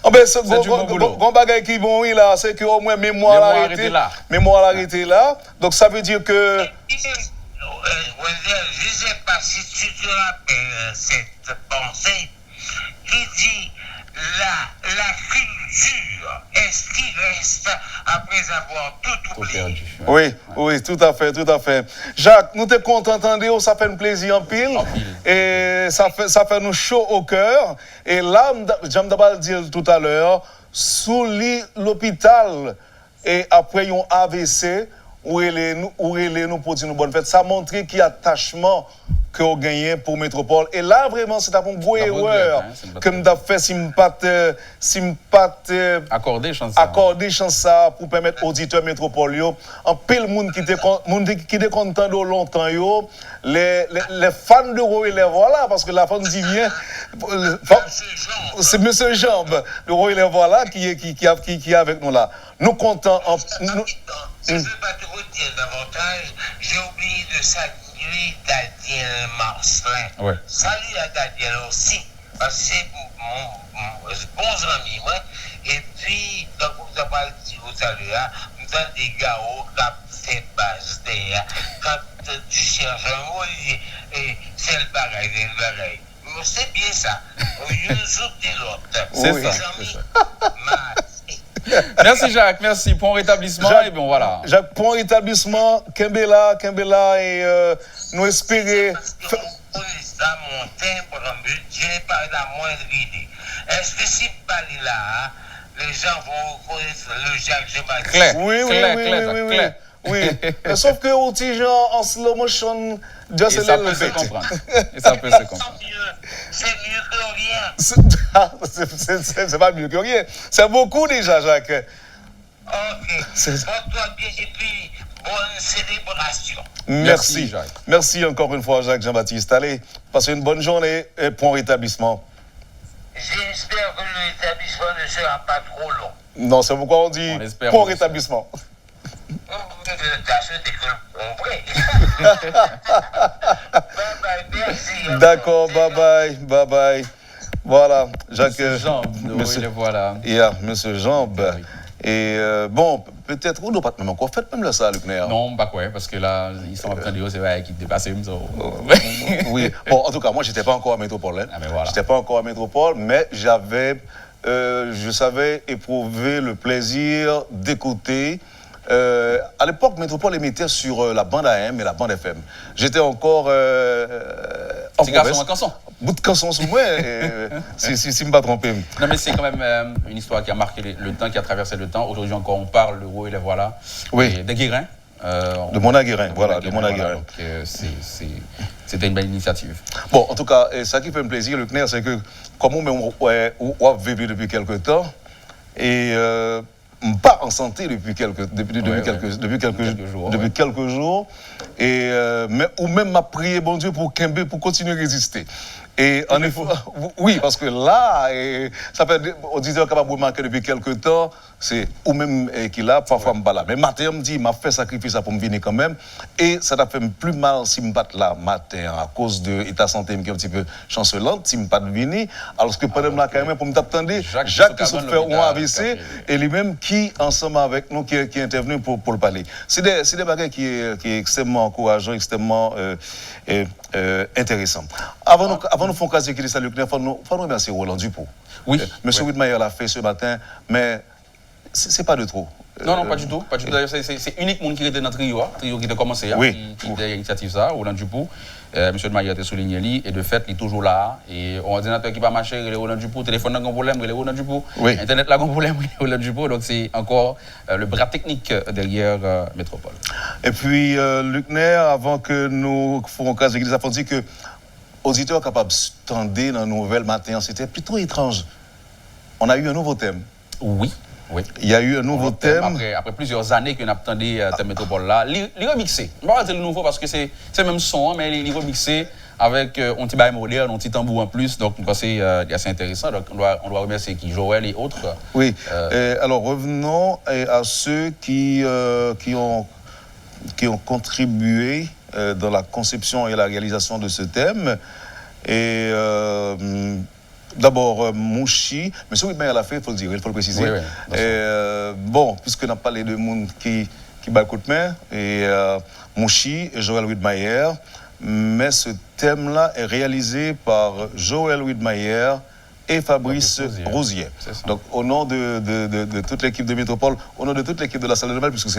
Oh ben, c'est boulot. bon bagage qui bon, oui, là, c'est qu'au moins mémoire l'arrêté là. Mémoire l'arrêté là. Donc ça veut dire que. Wendell, je ne sais pas si tu te rappelles cette pensée qui dit la culture est-ce qui reste après avoir tout oublié. Oui, oui, tout à fait, tout à fait. Jacques, nous t'es content d'entendre, ça fait un plaisir en pile. Et ça fait nous chaud au cœur. Et là, j'aime d'abord dire tout à l'heure, sous l'hôpital et après un AVC, où il est nous pour dire une bonne fête, ça montre qu'il y a attachement que vous gagnez pour Métropole. Et là, vraiment, c'est une bonne erreur que nous avons fait si nous pas accorder chance ça pour permettre aux auditeurs Métropole. En pile monde qui est content de longtemps, les fans de Roy les voilà, parce que la fan dit bien, c'est Monsieur Jambe de Roy les voilà qui est avec nous là. Nous comptons en. Je ne veux pas te redire davantage, j'ai oublié de saluer Daniel Marcelin. Ouais. Salut à Daniel aussi, parce que c'est mon bon ami, moi. Et puis, comme vous avez dit tout à l'heure, nous avons des gars qui fait base derrière. Quand tu cherches un mot, c'est le bagaille, c'est bien ça. On nous soupe de l'autre. C'est ça. Merci Jacques, merci. Bon rétablissement. Jacques, et bon voilà. Jacques, bon rétablissement. Kembela et nous espérer. Ça monte pour un but, je n'ai pas la moindre idée. Est-ce que si pas là, les gens vont reconnaître le Jacques Jean-Baptiste? Claire. Oui. Oui. Sauf que aux petits gens en slow motion, just et ça peut se comprendre. Et ça peut se comprendre. C'est mieux que rien. C'est pas mieux que rien. C'est beaucoup déjà, Jacques. Ok. Porte-toi bien et puis bonne célébration. Merci, Jacques. Merci encore une fois, Jacques Jean-Baptiste. Allez, passez une bonne journée et bon rétablissement. J'espère que le rétablissement ne sera pas trop long. Non, c'est pourquoi on dit bon rétablissement. D'accord, bye bye. Voilà, Jacques. Monsieur Jambe, monsieur, voilà. Monsieur Jambe. Oui. Et bon, peut-être, on n'a pas même encore fait même là, ça, Luc Néa. Non, pas quoi, parce que là, ils sont en train de dire, c'est vrai qu'ils dépassent. Oui, bon, en tout cas, moi, je n'étais pas encore à Métropole. Hein. Ah, mais voilà. Je n'étais pas encore à Métropole, mais je savais éprouver le plaisir d'écouter. À l'époque, Métropole émettait sur la bande AM et la bande FM. J'étais encore en province. bout de canson sous moi, si je ne me pas trompé. Non, mais c'est quand même une histoire qui a marqué le temps, qui a traversé le temps. Aujourd'hui encore, on parle, le haut et les voilà. Oui. De Guérin. De Mona Guérin, voilà, de Mona Guérin. Donc, c'était une belle initiative. Bon, en tout cas, ça qui fait me plaisir, le CNER, c'est que, comme on a vécu depuis quelques temps, et pas en santé depuis quelques jours, et ou même m'a prié bon Dieu pour continuer à résister. Et en effet, oui, parce que là, ça peut être auditeur capable de marquer depuis quelques temps, c'est ou même qu'il a, parfois me bat là. Mais matin, me dit, m'a fait sacrifice pour me venir quand même. Et ça t'a fait plus mal si me bat là matin à cause de l'état santé qui est un petit peu chancelante, si me pas venir. Alors que pendant là, quand même, pour me t'attendre, Jacques qui se fait un AVC et lui-même qui, ensemble avec nous, qui est intervenu pour le parler. C'est des bagages qui est extrêmement encourageant, extrêmement intéressant. Avant de faire un cas de ça, il faut nous remercier Roland Dupont. Oui. Monsieur Widmayer l'a fait ce matin, mais c'est pas de trop. Non, pas du tout. Pas du tout. D'ailleurs, c'est unique monde qui était dans le trio qui a commencé, qui a l'initiative ça, Roland Dupont. Monsieur Widmayer a souligné lui, et de fait, il est toujours là. Et un ordinateur qui va marcher, il est Roland Dupont, téléphone n'a pas de problème, il est Roland Dupont. Internet n'a pas de problème, il est Roland Dupont. Donc c'est encore le bras technique derrière Métropole. Et puis, Luc Nair, avant que nous fassions un cas de ça, on dit que auditeurs capables de tendre dans la nouvelle matin, c'était plutôt étrange. On a eu un nouveau thème. Oui. Il y a eu un nouveau thème. Après plusieurs années qu'on a attendu cette métropole là, les remixer. Je ne vais pas dire le nouveau parce que c'est le même son, mais les remixer avec un petit bail moderne, un petit tambour en plus. Donc, c'est assez intéressant. Donc, on doit remercier Joël et autres. Oui. Alors, revenons à ceux qui ont contribué dans la conception et la réalisation de ce thème. Et d'abord, Mouchi, M. Widmayer l'a fait, il faut le dire, il faut le préciser. Bon, puisque on a parlé de monde qui bat le coup de main, et Mouchi et Joël Widmayer, mais ce thème-là est réalisé par Joël Widmayer et Fabrice Rosier. Donc, au nom de toute l'équipe de Métropole, au nom de toute l'équipe de la salle de nouvelles, puisque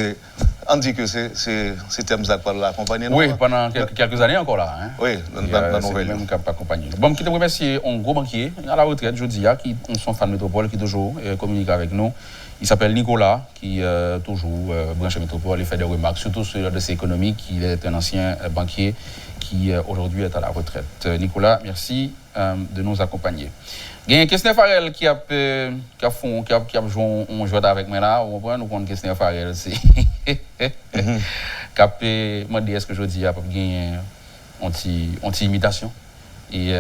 on dit que c'est thème-là qui va l'accompagner. Oui, pendant quelques années encore là. Hein. Oui, dans la nouvelle. C'est même qui va accompagner. Bon, je te remercie un gros banquier à la retraite, je dis, qui sont fans de Métropole, qui toujours communique avec nous. Il s'appelle Nicolas, qui toujours branché Métropole et fait des remarques, surtout sur le dossier économique. Il est un ancien banquier qui aujourd'hui est à la retraite. Nicolas, merci de nous accompagner. Il y a Kessner Farrell qui a joué un jeu avec moi là. On voit nous connaît Kessner Farrell, c'est qui a demandé est-ce que je dis à gagner anti-imitation. Et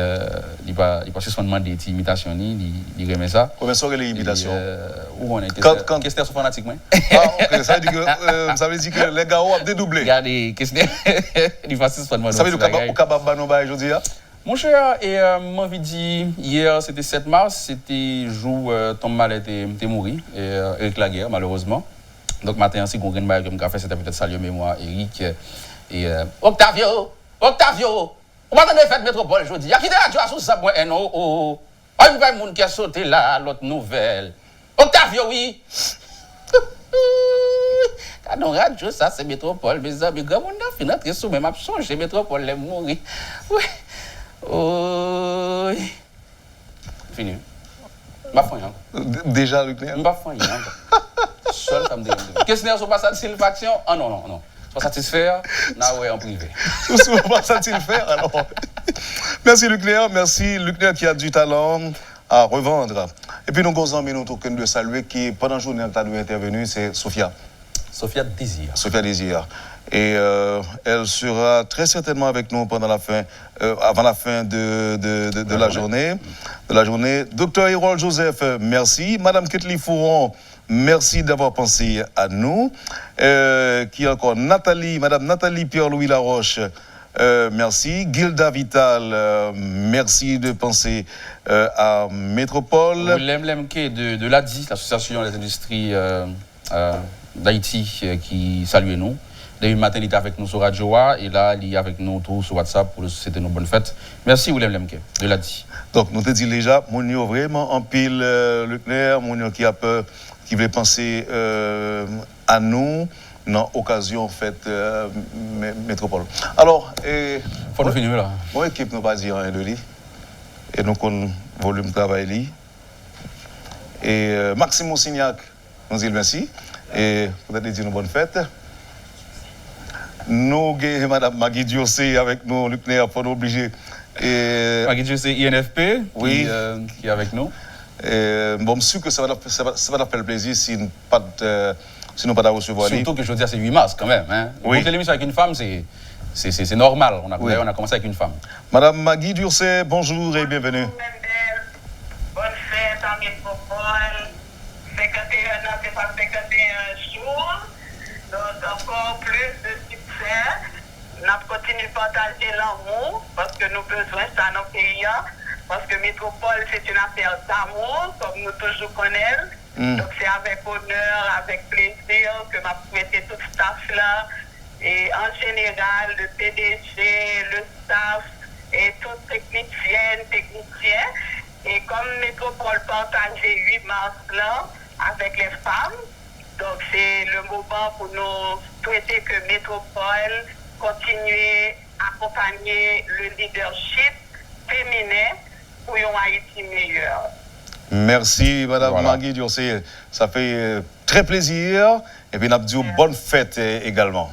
il va se demander des imitations, il remet ça. Comment sont les imitations? Où on est? Kessner sont fanatiques, moi. Ok, ça veut dire que les gars ont dédoublé. Regardez, Kessner, il va se demander. Ça veut dire que Kababa Noba aujourd'hui? Mon cher, et m'envie dit hier c'était 7 mars, c'était jour Tom Mallet était mort, Eric Laguerre malheureusement. Donc matin ainsi qu'on gagne comme café, c'était peut-être saluer mémoire Eric et Octavio, on va attendre fête métropole aujourd'hui. A qui est radio sous ça moi NO. Ah il y a un monde qui a sauté là l'autre nouvelle. Octavio oui. Quand on radio ça c'est métropole, mes amis, grand monde a fini d'entrer sous même absence métropole les mourir. Oui. Oh. Fini. Je ne vais déjà, Luc Nair? Je ne vais pas seul comme des gens. Qu'est-ce que c'est pas satisfaction? Ah non. Pas satisfaire, ouais, en privé. Si vous ne pas satisfaire, alors. Merci Luc Nair, merci Luc Nair qui a du talent à revendre. Et puis nous avons mis notre token de saluer qui, pendant la journée, a intervenu, c'est Sophia. Sophia Désir. Et elle sera très certainement avec nous pendant la fin, avant la fin de la journée. Docteur Hérol Joseph, merci. Madame Ketli Fouron, merci d'avoir pensé à nous. Qui encore Madame Nathalie Pierre-Louis Laroche, merci. Gilda Vital, merci de penser à Métropole. Willem Lemke de l'ADI, l'Association des industries d'Haïti, qui salue nous. Début matin, il était avec nous sur Radio A et là, il est avec nous tous sur WhatsApp pour souhaiter nos bonnes fêtes. Merci, Willem Lemke, de l'ADI. Donc, nous te disons déjà, mon vraiment en pile Luc Nair, mon qui a peur, qui veut penser à nous dans l'occasion faite Métropole. Alors, faut nous finir là. Mon équipe n'a pas dit rien de lui. et nous avons volume de travail. Et Maxime Signac nous dit merci. Et peut-être dire une bonne fête. Nous avons Mme Magui Diosé avec nous, Luc Néa, pour nous obliger. Magui Diosé, INFP, oui. Qui est avec nous. Bon, je suis sûr que ça va faire plaisir si nous pas de recevoir. Surtout que je veux dire, c'est 8 mars quand même. Hein. Oui. Monter l'émission avec une femme, c'est normal. On a commencé avec une femme. Madame Magui Diosé, bonjour et bienvenue. Bonne fête à Métropole. 51 ans, c'est pas 51 jours. Donc, encore plus de succès. Nous continuons de partager l'amour parce que nous avons besoin de ça dans nos pays. Parce que Métropole, c'est une affaire d'amour, comme nous toujours connaissons. Donc, c'est avec honneur, avec plaisir que m'a souhaité tout le staff là. Et en général, le PDG, le staff et toutes techniciens. Et comme Métropole partageait 8 mars là avec les femmes, donc c'est le moment pour nous souhaiter que Métropole continue à accompagner le leadership féminin pour un Haïti meilleur. Merci, Madame Magui Diosé. Ça fait très plaisir. Et puis, nous avons dit bonne fête également.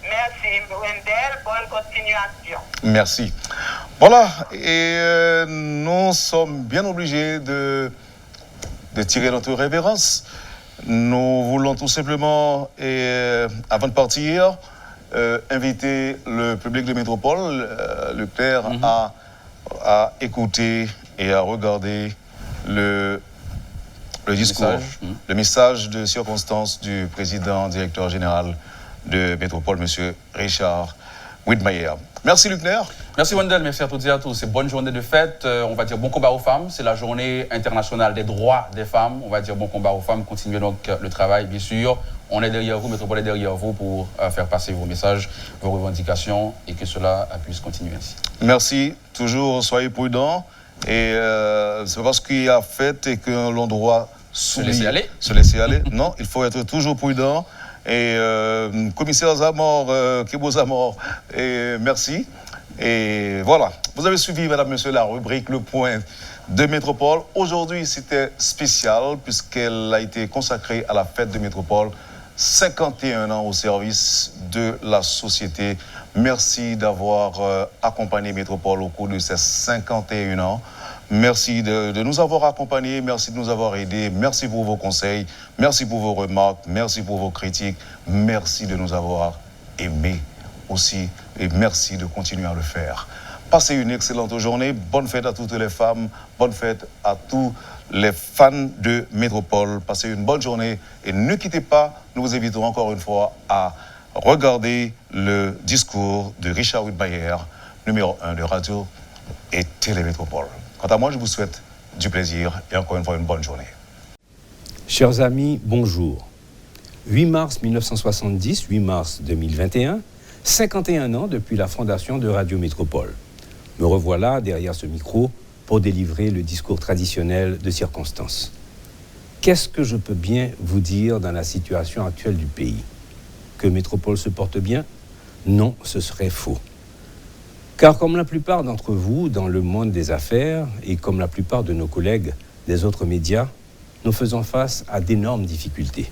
Merci, Wendell. Bonne continuation. Merci. Voilà. Et nous sommes bien obligés de tirer notre révérence. Nous voulons tout simplement, avant de partir, inviter le public de Métropole, Leclerc, à écouter et à regarder le discours, le message de circonstance du président directeur général de Métropole, M. Richard Widmayer. Merci Luckner. Merci Wendell, merci à toutes et à tous. C'est bonne journée de fête. On va dire bon combat aux femmes. C'est la journée internationale des droits des femmes. On va dire bon combat aux femmes. Continuez donc le travail, bien sûr. On est derrière vous, Métropole est derrière vous pour faire passer vos messages, vos revendications et que cela puisse continuer ainsi. Merci. Toujours soyez prudents. Et c'est parce qu'il y a fait et que l'on doit se laisser aller. Se laisser aller. Non, il faut être toujours prudent. Et commissaire Zamor, Kebo Zamor, et merci. Et voilà, vous avez suivi, madame, monsieur, la rubrique Le Point de Métropole. Aujourd'hui, c'était spécial puisqu'elle a été consacrée à la fête de Métropole. 51 ans au service de la société. Merci d'avoir accompagné Métropole au cours de ces 51 ans. Merci de nous avoir accompagnés, merci de nous avoir aidés, merci pour vos conseils, merci pour vos remarques, merci pour vos critiques, merci de nous avoir aimés aussi et merci de continuer à le faire. Passez une excellente journée, bonne fête à toutes les femmes, bonne fête à tous les fans de Métropole. Passez une bonne journée et ne quittez pas, nous vous invitons encore une fois à regarder le discours de Richard Widmayer, numéro 1 de Radio et Télémétropole. Quant à moi, je vous souhaite du plaisir et encore une fois une bonne journée. Chers amis, bonjour. 8 mars 1970, 8 mars 2021, 51 ans depuis la fondation de Radio Métropole. Me revoilà derrière ce micro pour délivrer le discours traditionnel de circonstance. Qu'est-ce que je peux bien vous dire dans la situation actuelle du pays? Que Métropole se porte bien? Non, ce serait faux. Car comme la plupart d'entre vous dans le monde des affaires et comme la plupart de nos collègues des autres médias, nous faisons face à d'énormes difficultés.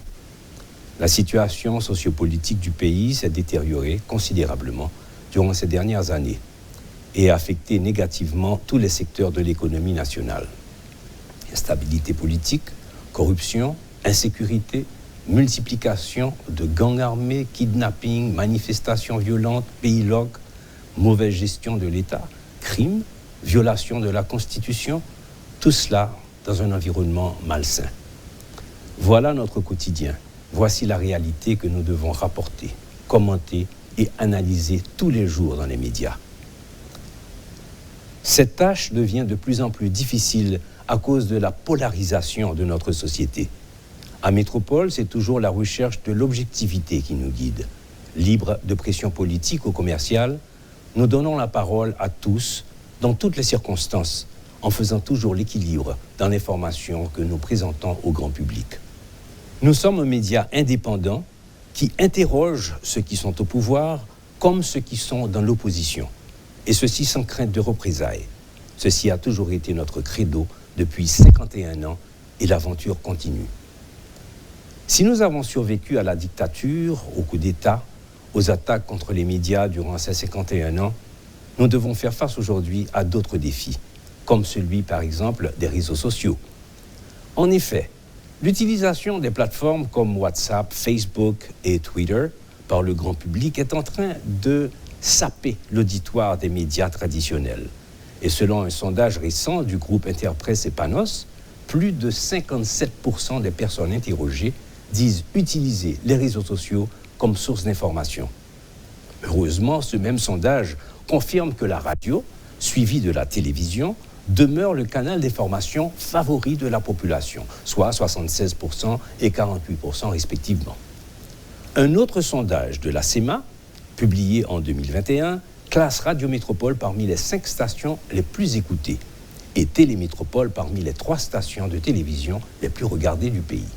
La situation sociopolitique du pays s'est détériorée considérablement durant ces dernières années et a affecté négativement tous les secteurs de l'économie nationale. Instabilité politique, corruption, insécurité, multiplication de gangs armés, kidnapping, manifestations violentes, pays-logs, mauvaise gestion de l'État, crimes, violation de la Constitution, tout cela dans un environnement malsain. Voilà notre quotidien. Voici la réalité que nous devons rapporter, commenter et analyser tous les jours dans les médias. Cette tâche devient de plus en plus difficile à cause de la polarisation de notre société. À Métropole, c'est toujours la recherche de l'objectivité qui nous guide. Libre de pression politique ou commerciale, nous donnons la parole à tous, dans toutes les circonstances, en faisant toujours l'équilibre dans l'information que nous présentons au grand public. Nous sommes un média indépendant qui interroge ceux qui sont au pouvoir comme ceux qui sont dans l'opposition, et ceci sans crainte de représailles. Ceci a toujours été notre credo depuis 51 ans et l'aventure continue. Si nous avons survécu à la dictature, au coup d'État, aux attaques contre les médias durant ces 51 ans, nous devons faire face aujourd'hui à d'autres défis, comme celui, par exemple, des réseaux sociaux. En effet, l'utilisation des plateformes comme WhatsApp, Facebook et Twitter par le grand public est en train de saper l'auditoire des médias traditionnels. Et selon un sondage récent du groupe Interpresse et Panos, plus de 57% des personnes interrogées disent utiliser les réseaux sociaux comme source d'information. Heureusement, ce même sondage confirme que la radio, suivie de la télévision, demeure le canal d'information favori de la population, soit 76% et 48% respectivement. Un autre sondage de la CEMA, publié en 2021, classe Radio Métropole parmi les 5 stations les plus écoutées et Télémétropole parmi les 3 stations de télévision les plus regardées du pays.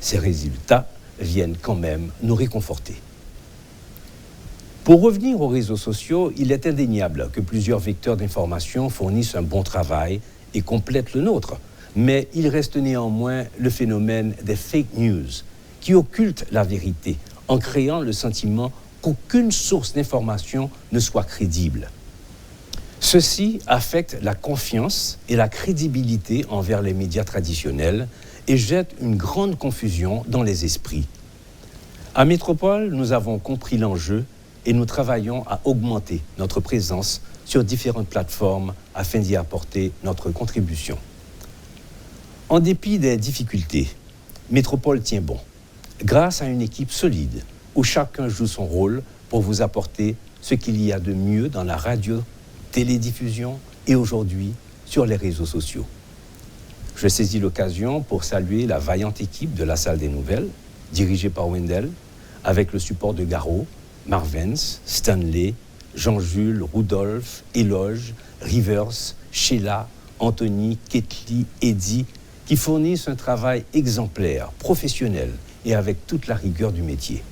Ces résultats viennent quand même nous réconforter. Pour revenir aux réseaux sociaux, il est indéniable que plusieurs vecteurs d'information fournissent un bon travail et complètent le nôtre. Mais il reste néanmoins le phénomène des fake news qui occultent la vérité en créant le sentiment qu'aucune source d'information ne soit crédible. Ceci affecte la confiance et la crédibilité envers les médias traditionnels et jette une grande confusion dans les esprits. À Métropole, nous avons compris l'enjeu et nous travaillons à augmenter notre présence sur différentes plateformes afin d'y apporter notre contribution. En dépit des difficultés, Métropole tient bon, grâce à une équipe solide où chacun joue son rôle pour vous apporter ce qu'il y a de mieux dans la radio, télédiffusion et aujourd'hui sur les réseaux sociaux. Je saisis l'occasion pour saluer la vaillante équipe de la Salle des Nouvelles, dirigée par Wendell, avec le support de Garot, Marvens, Stanley, Jean-Jules, Rudolph, Éloge, Rivers, Sheila, Anthony, Ketli, Eddie, qui fournissent un travail exemplaire, professionnel et avec toute la rigueur du métier.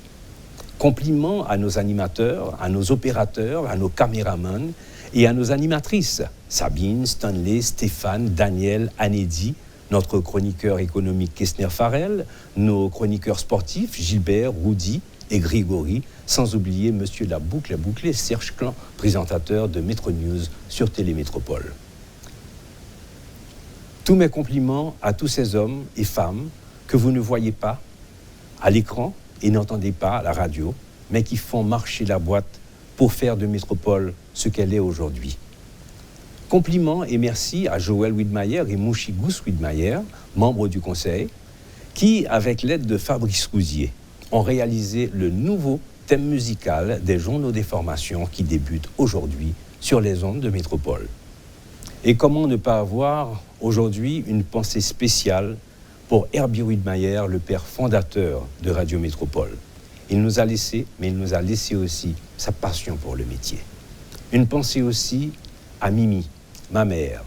Compliments à nos animateurs, à nos opérateurs, à nos caméramans et à nos animatrices, Sabine, Stanley, Stéphane, Daniel, Anédi, notre chroniqueur économique Kessner Farrell, nos chroniqueurs sportifs Gilbert, Rudy et Grégory, sans oublier Monsieur La Boucle à Boucler, Serge Clan, présentateur de Métro News sur Télémétropole. Tous mes compliments à tous ces hommes et femmes que vous ne voyez pas à l'écran et n'entendez pas à la radio, mais qui font marcher la boîte pour faire de Métropole ce qu'elle est aujourd'hui. Compliments et merci à Joël Widmayer et Mouchi Gous Widmayer, membres du conseil, qui, avec l'aide de Fabrice Rousier, ont réalisé le nouveau thème musical des journaux des formations qui débutent aujourd'hui sur les ondes de Métropole. Et comment ne pas avoir aujourd'hui une pensée spéciale pour Herbie Widmayer, le père fondateur de Radio Métropole. Il nous a laissé, mais il nous a laissé aussi sa passion pour le métier. Une pensée aussi à Mimi, ma mère,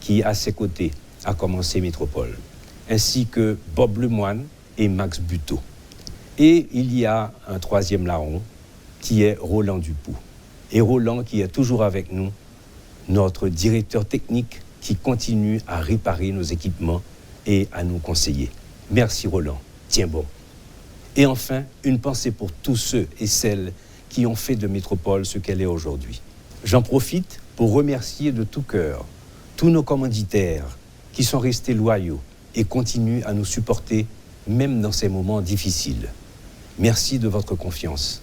qui à ses côtés a commencé Métropole, ainsi que Bob Lemoine et Max Buteau. Et il y a un troisième larron qui est Roland Dupoux. Et Roland qui est toujours avec nous, notre directeur technique qui continue à réparer nos équipements et à nous conseiller. Merci Roland, tiens bon. Et enfin, une pensée pour tous ceux et celles qui ont fait de Métropole ce qu'elle est aujourd'hui. J'en profite pour remercier de tout cœur tous nos commanditaires qui sont restés loyaux et continuent à nous supporter même dans ces moments difficiles. Merci de votre confiance.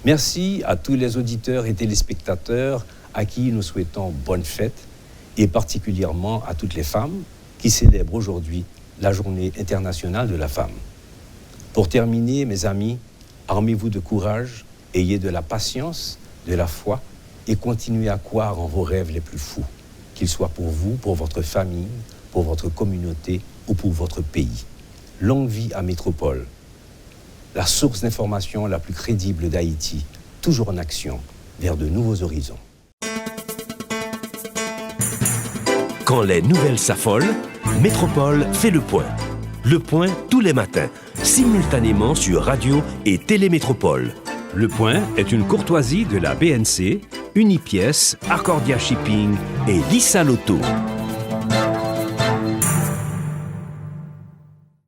Merci à tous les auditeurs et téléspectateurs à qui nous souhaitons bonne fête et particulièrement à toutes les femmes qui célèbrent aujourd'hui la Journée internationale de la femme. Pour terminer, mes amis, armez-vous de courage, ayez de la patience, de la foi et continuez à croire en vos rêves les plus fous, qu'ils soient pour vous, pour votre famille, pour votre communauté ou pour votre pays. Longue vie à Métropole, la source d'information la plus crédible d'Haïti, toujours en action vers de nouveaux horizons. Quand les nouvelles s'affolent, Métropole fait le point. Le point tous les matins, simultanément sur Radio et Télémétropole. Le point est une courtoisie de la BNC, Unipièce, Accordia Shipping et Lissa Lotto.